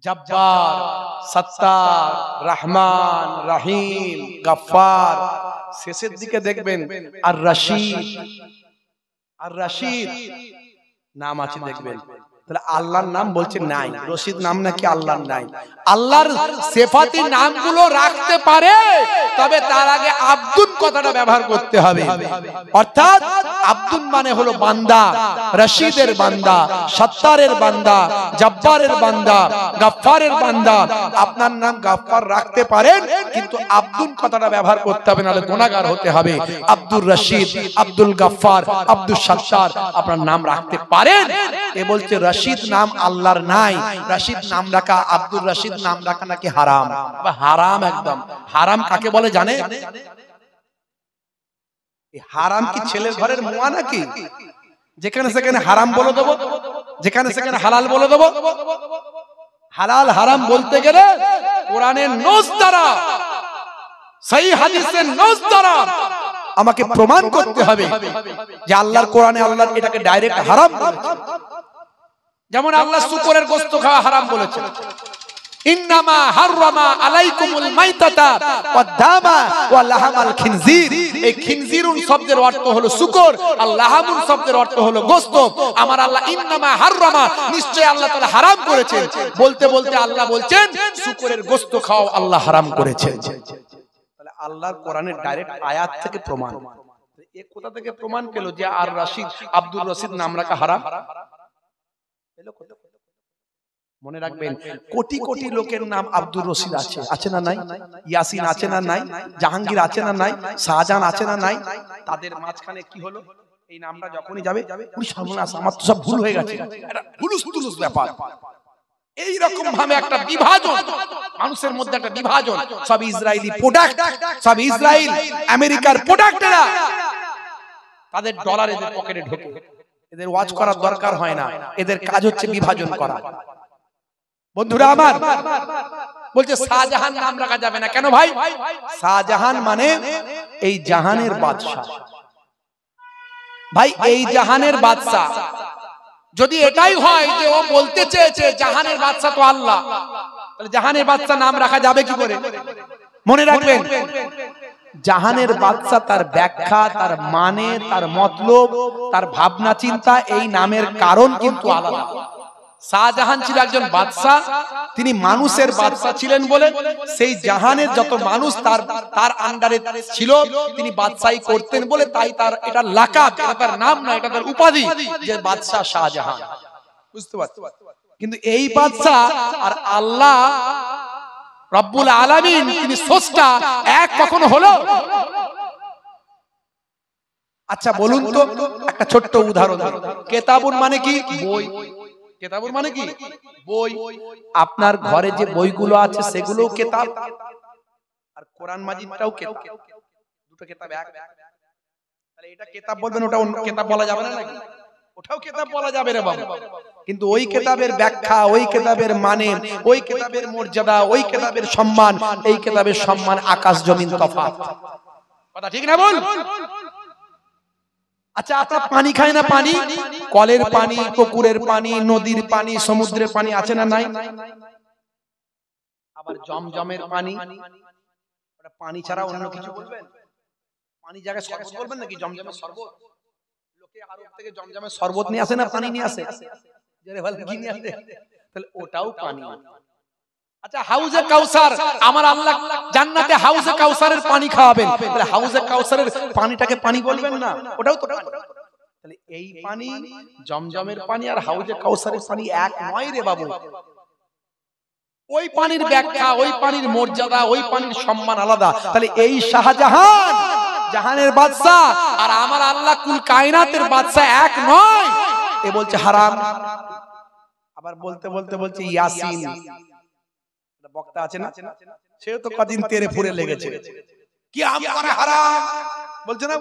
জব্বার, সত্তার, রহমান, রহিম, গফফার। শেষের দিকে দেখবেন আর রশিদ, আর রশিদ নাম আছে। দেখবেন তাহলে আল্লাহর নাম বলছে নাই, রশিদ নাম নাকি আল্লাহর নাই। আল্লাহর সিফাতি নামগুলো রাখতে পারে, তবে তার আগে আব্দুল কথাটা ব্যবহার করতে হবে। অর্থাৎ আব্দুল মানে হলো বান্দা, রশিদের বান্দা, সত্তারের বান্দা, জব্বারের বান্দা, গফফারের বান্দা। আপনার নাম গফফার রাখতে পারেন, কিন্তু আব্দুল কথাটা ব্যবহার করতে হবে, নাহলে গুনাহগার হতে হবে। আব্দুর রশিদ, আব্দুল গফফার, আব্দুল সত্তার আপনার নাম রাখতে পারেন। এ বলছে রশিদ নাম আল্লাহর নাই, রশিদ নাম রাখা, আব্দুর রশিদ নাম রাখা নাকি হারাম। হারাম, একদম হারাম। কাকে বলে জানে? হারাম কি ছেলের ঘরের মোয়া নাকি? যেখানে সেখানে হারাম বলে দেবো, যেখানে সেখানে হালাল বলে দেবো। হালাল হারাম বলতে গেলে কোরআনের নস দ্বারা, সহি হাদিসের নস দ্বারা আমাকে প্রমাণ করতে হবে যে আল্লাহর কোরআনে আল্লাহ এটাকে ডাইরেক্ট হারাম বলেছে। যেমন আল্লাহ শুকরের গোশত খাওয়া হারাম বলেছে, ইন্নামা হাররামা আলাইকুমুল মাইতাতা ওয়াদ দামা ওয়া লাহামাল খিনজির। এই খিনজিরুন শব্দের অর্থ হলো শুকর, আর লাহামুন শব্দের অর্থ হলো গোশত। আমার আল্লাহ ইন্নামা হাররামা, নিশ্চয় আল্লাহ তাআলা হারাম করেছেন। বলতে বলতে আল্লাহ বলছেন শুকরের গোশত খাও আল্লাহ হারাম করেছেন। তাহলে আল্লাহর কোরআনের ডাইরেক্ট আয়াত থেকে প্রমাণ। এ কোথা থেকে প্রমাণ পেল যে আর রশিদ, আব্দুর রশিদ নাম রাখা হারাম? মনে রাখবেন, কোটি কোটি লোকের নাম আব্দুর রশিদ আছে, আছে না নাই? ইয়াসিন আছে না নাই? জাহাঙ্গীর আছে না নাই? শাহজাহান আছে না নাই? তাদের মাঝখানে কি হলো? এই নামটা যখনই যাবে, উনি সর্বনাশ, আমার তো সব ভুল হয়ে গেছে, এটা হুলুস তুলুস ব্যাপার। এই রকম ভাবে একটা বিভাজন, মানুষের মধ্যে একটা বিভাজন, সব ইসরায়েলি প্রোডাক্ট, সব ইসরায়েল আমেরিকার প্রোডাক্টেরা তাদের ডলার এদের পকেটে ঢোকে। এদের ওয়াচ করার দরকার হয় না, এদের কাজ হচ্ছে বিভাজন করা। বন্ধুরা আমার, বলছে শাহজাহান নাম রাখা যাবে না, কেন ভাই? শাহজাহান মানে এই জাহানের বাদশা। ভাই এই জাহানের বাদশা, যদি এটাই হয় যে ও বলতে চেয়েছে জাহানের বাদশা তো আল্লাহ, তাহলে জাহানের বাদশা নাম রাখা যাবে কি করে? মনে রাখবেন, জাহানের বাদশা তার ব্যাখ্যা, তার মানে, তার মতলব, তার ভাবনা চিন্তা, এই নামের কারণ কিন্তু আলাদা। শাহজাহান ছিল একজন বাদশা, তিনি মানুষের বাদশা ছিলেন বলে সেই জাহানের যত মানুষ তার আন্ডারে ছিল, তিনি বাদশাহী করতেন বলে, তাই তার এটা লাকাব, এটা তার নাম না, এটা তার উপাধি যে বাদশা শাহজাহান। বুঝতে পারছো? কিন্তু এই বাদশা আর আল্লাহ রব্বুল আলামিন, তিনি স্রষ্টা, এক কখনো হলো? আচ্ছা বলুন তো, একটা ছোট্ট উদাহরণ। কেতাবুন মানে কি? বই। কেতাবুন মানে কি? বই। আপনার ঘরে যে বইগুলো আছে সেগুলোও কেতাব, আর কোরআন মাজিদটাও কেতাব। দুটো কেতাব এক। তাহলে এটা কেতাব বলবেন, ওটা অন্য কেতাব বলা যাবে না নাকি? ওটাও কেতাব বলা যাবে রে বাবা। কিন্তু ওই কেতাবের ব্যাখ্যা, ওই কেতাবের মানে, ওই কেতাবের মর্যাদা, ওই কেতাবের সম্মান, এই কেতাবের সম্মান আকাশ জমিন তফাৎ। কথা ঠিক না বল? আচ্ছা আপনারা পানি খায় না? পানি, কলের পানি, পুকুরের পানি, নদীর পানি, সমুদ্রের পানি আছে না নাই? আবার জমজমের পানি, ওটা পানি ছাড়া অন্য কিছু বলবেন? পানি জায়গায় শরবত বলবেন নাকি? জমজমের শরবত, লোকে আরব থেকে জমজমের শরবত নিয়ে আসে না, পানি নিয়ে আসে, যারে ভালো কি নিয়ে আসে, তাহলে ওটাও পানি। আচ্ছা হাউজে কাউসার, আমার আল্লাহ জান্নাতে হাউজে কাউসারের পানি খাওয়াবেন, তাহলে হাউজে কাউসারের পানিটাকে পানি বলবেন না? ওটাও তো পানি। তাহলে এই পানি, জমজমের পানি আর হাউজে কাউসারের পানি এক নয় রে বাবু। ওই পানির ব্যাখ্যা, ওই পানির মর্যাদা, ওই পানির সম্মান আলাদা। তাহলে এই শাহজাহান, জাহানের বাদশা, আর আমার আল্লাহ কুল কায়নাতের বাদশা এক নয়। এ বলছে হারাম, আবার বলতে বলতে বলছে ইয়াসিন। বক্তা আছে না, সেও তো কদিন তেরে ফুরে লেগেছে, কি আমার হারাম বলছে না?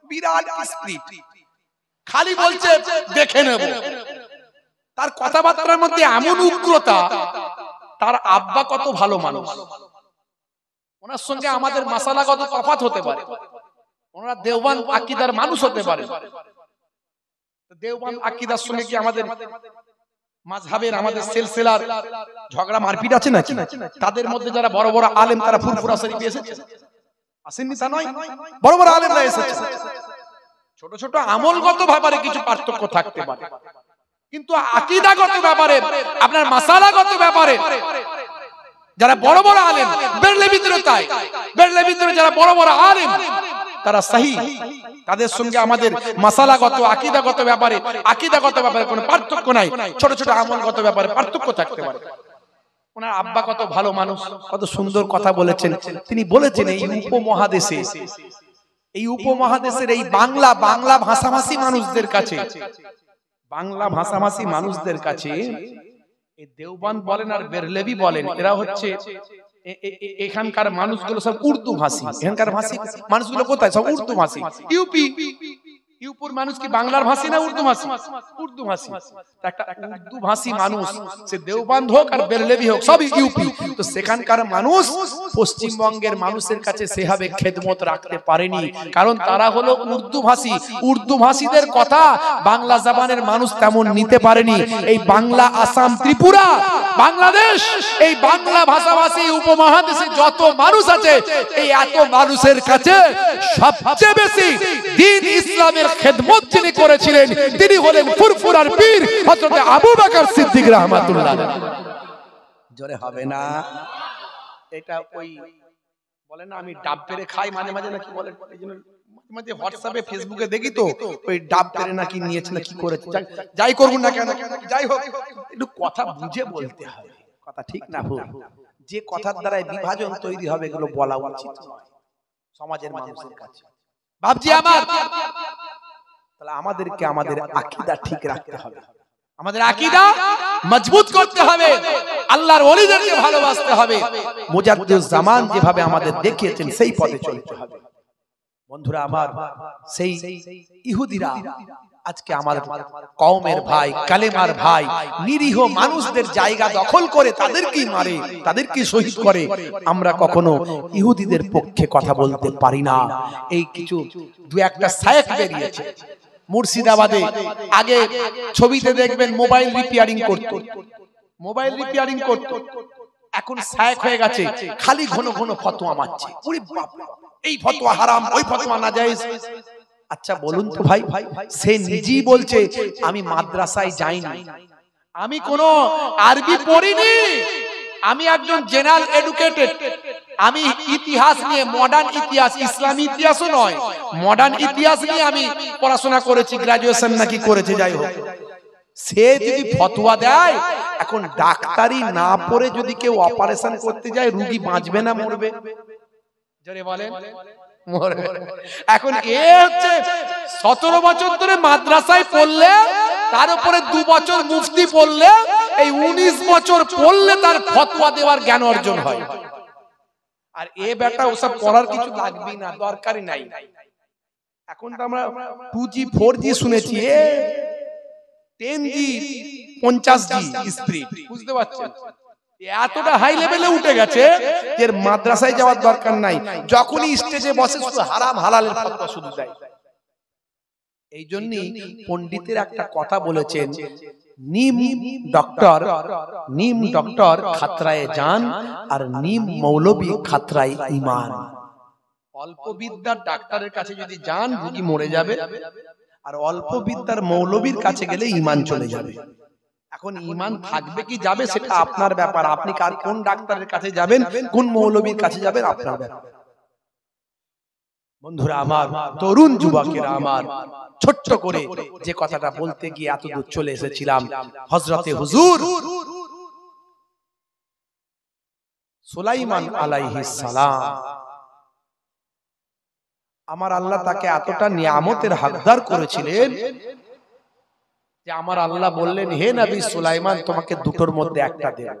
বিরাট স্পিরিট, খালি বলছে দেখে নেব। তার কথাবার্তার মধ্যে এমন উগ্রতা, তার আব্বা কত ভালো মানুষ, ওনার সঙ্গে আমাদের মাসালাগত তফাৎ হতে পারে, ওনারা দেওবান আকীদার মানুষ হতে পারে। দেওবান আকীদার সঙ্গে কি আমাদের মাযহাবের, আমাদের সিলসিলার ঝগড়া মারপিট আছে নাকি? তাদের মধ্যে যারা বড় বড় আলেম, তারা ফুরফুরা শরীফে এসেছে, আসেননি তা নয়, বড় বড় আলেমরা এসেছে। ছোট ছোট আমলগত ব্যাপারে কিছু পার্থক্য থাকতে পারে, কিন্তু আকীদাগত ব্যাপারে, আপনার মাসালাগত ব্যাপারে যারা বড় বড় আলেম, বেরলেভিতে তাই, বেরলেভিতে যারা বড় বড় আলেম, তারা সহি, তাদের সঙ্গে আমাদের মাসালাগত, আকীদাগত ব্যাপারে, কোনো পার্থক্য নাই। ছোট ছোট আমলগত ব্যাপারে পার্থক্য থাকতে পারে। ওনার আব্বা কত ভালো মানুষ, কত সুন্দর কথা বলেছেন। তিনি বলেছেন এই উপমহাদেশে, এই উপমহাদেশের এই বাংলা ভাষাভাষী মানুষদের কাছে, বাংলা ভাষাভাষী মানুষদের কাছে এই দেওবান বলেন আর বেরলেভি বলেন, এরা হচ্ছে এখানকার মানুষগুলো সব উর্দু ভাষী। এখানকার ভাষী মানুষগুলো কোথায়? সব উর্দু ভাষী। ইউপি, ইউপির মানুষ কি বাংলার ভাষী না উর্দু ভাষী? উর্দু ভাষী। একটা উর্দু ভাষী মানুষ, সে দেওবন্দ হোক আর বেরলেভি হোক, সবই ইউপি। তো সেখানকার মানুষ পশ্চিমবঙ্গের মানুষের কাছে সেভাবে খেদমত রাখতে পারেনি, কারণ তারা হলো উর্দু ভাষী। উর্দু ভাষীদের কথা বাংলা জবানের মানুষ তেমন নিতে পারেনি। এই বাংলা, আসাম, ত্রিপুরা, বাংলাদেশ, এই বাংলা ভাষাভাষী উপমহাদেশে যত মানুষ আছে, এই এত মানুষের কাছে সবচেয়ে বেশি দ্বীন ইসলামের খেদমত যিনি করেছিলেন, তিনি হলেন ফুরফুরার পীর হযরত আবু বকর সিদ্দিক রাহমাতুল্লাহ। জোরে হবে না? এটা ওই বলে না, আমি ডাব পেরে খাই মাঝে মাঝে, নাকি বলে, এইজন্য মাঝে হোয়াটসঅ্যাপে ফেসবুকে দেখি তো, ওই ডাব পেরে নাকি নিয়েছে না কি করেছে, যাই করুন না কেন, যাই হোক একটু কথা বুঝে বলতে হবে, কথা ঠিক না ভুল? যে কথার দ্বারা বিভাজন তৈরি হবে এগুলো বলা উচিত নয় সমাজের মানুষের কাছে। বাপজি আমার, তাহলে আমাদেরকে আমাদের আকীদা ঠিক রাখতে হবে, আমাদের আকীদা মজবুত করতে হবে, আল্লাহর ওলিদেরকে ভালোবাসতে হবে, মুজাদ্দিদ জামান যেভাবে আমাদের দেখিয়েছেন সেই পথে চলতে হবে। বন্ধুরা আমার, সেই ইহুদিরা আজকে আমার কওমের ভাই, কালেমার ভাই, নিরীহ মানুষদের জায়গা দখল করে তাদেরকেই মারে, তাদেরকেই শহীদ করে। আমরা কখনো ইহুদিদের পক্ষে কথা বলতে পারি না। এই কিছু দু একটা শায়েখ বেরিয়েছে মুর্শিদাবাদে, আগে ছবিতে দেখবেন মোবাইল রিপেয়ারিং করত, মোবাইল রিপেয়ারিং করত, এখন শায়েখ হয়ে গেছে, খালি ঘন ঘন ফতোয়া মারছে। ওরে বাপ, এই ফতোয়া হারাম, ওই ফতোয়া নাজায়েজ। আচ্ছা বলুন তো ভাই, সে নিজেই বলছে আমি মাদ্রাসায় যাইনি, আমি কোনো আরবি পড়িনি, আমি একজন জেনারেল এডুকেটেড, আমি ইতিহাস নিয়ে, মডার্ন ইতিহাস, ইসলামী ইতিহাসও নয়, মডার্ন ইতিহাস নিয়ে আমি পড়াশোনা করেছি, গ্রাজুয়েশন নাকি করেছে, যাই হোক। সে যদি ফতোয়া দেয়, এখন ডাক্তারি না পড়ে যদি কেউ অপারেশন করতে যায়, রোগী বাঁচবে না মরবে? জোরে বলেন, মরবে। এখন এ হচ্ছে 17 বছর ধরে মাদ্রাসায় পড়লে, তার উপরে 2 বছর মুফতি পড়লে, এই 19 বছর পড়লে তার ফতোয়া দেওয়ার জ্ঞান অর্জন হয়। আর এ বেটা ওসব পড়ার কিছু লাগবেই না, দরকারই নাই। এখন তো আমরা 2G 4G শুনেছি, 10G 50G স্পিড, বুঝতে পারছেন? এতটা হাই লেভেলে উঠে গেছে যে মাদ্রাসায় যাওয়ার দরকার নাই, যখনই স্টেজে বসে শুধু হারাম হালালের ফতোয়া শুধু দেয়। এই জন্যই পণ্ডিতের একটা কথা বলেছেন, নিম ডক্টর খাতরায়ে জান, আর নিম মৌলবী খাতরায়ে ঈমান। অল্প বিদ্যার ডাক্তারের কাছে যদি যান, রোগী মরে যাবে, আর অল্প বিদ্যার মৌলবীর কাছে গেলে ঈমান চলে যাবে। এখন ঈমান থাকবে কি যাবে সেটা আপনার ব্যাপার, আপনি কোন ডাক্তারের কাছে যাবেন, কোন মৌলবীর কাছে যাবেন, আপনার ব্যাপার। বন্ধুরা আমার, তরুণ যুবকেরা আমার, ছোট্ট করে যে কথাটা বলতে গিয়ে এতদূর চলে এসেছিলাম, হযরতে হুজুর সুলাইমান আলাইহিস সালাম, আমার আল্লাহ তাকে এতটা নিয়ামতের হকদার করেছিলেন যে আমার আল্লাহ বললেন, হে নবী সুলাইমান, তোমাকে দুটোর মধ্যে একটা দেব।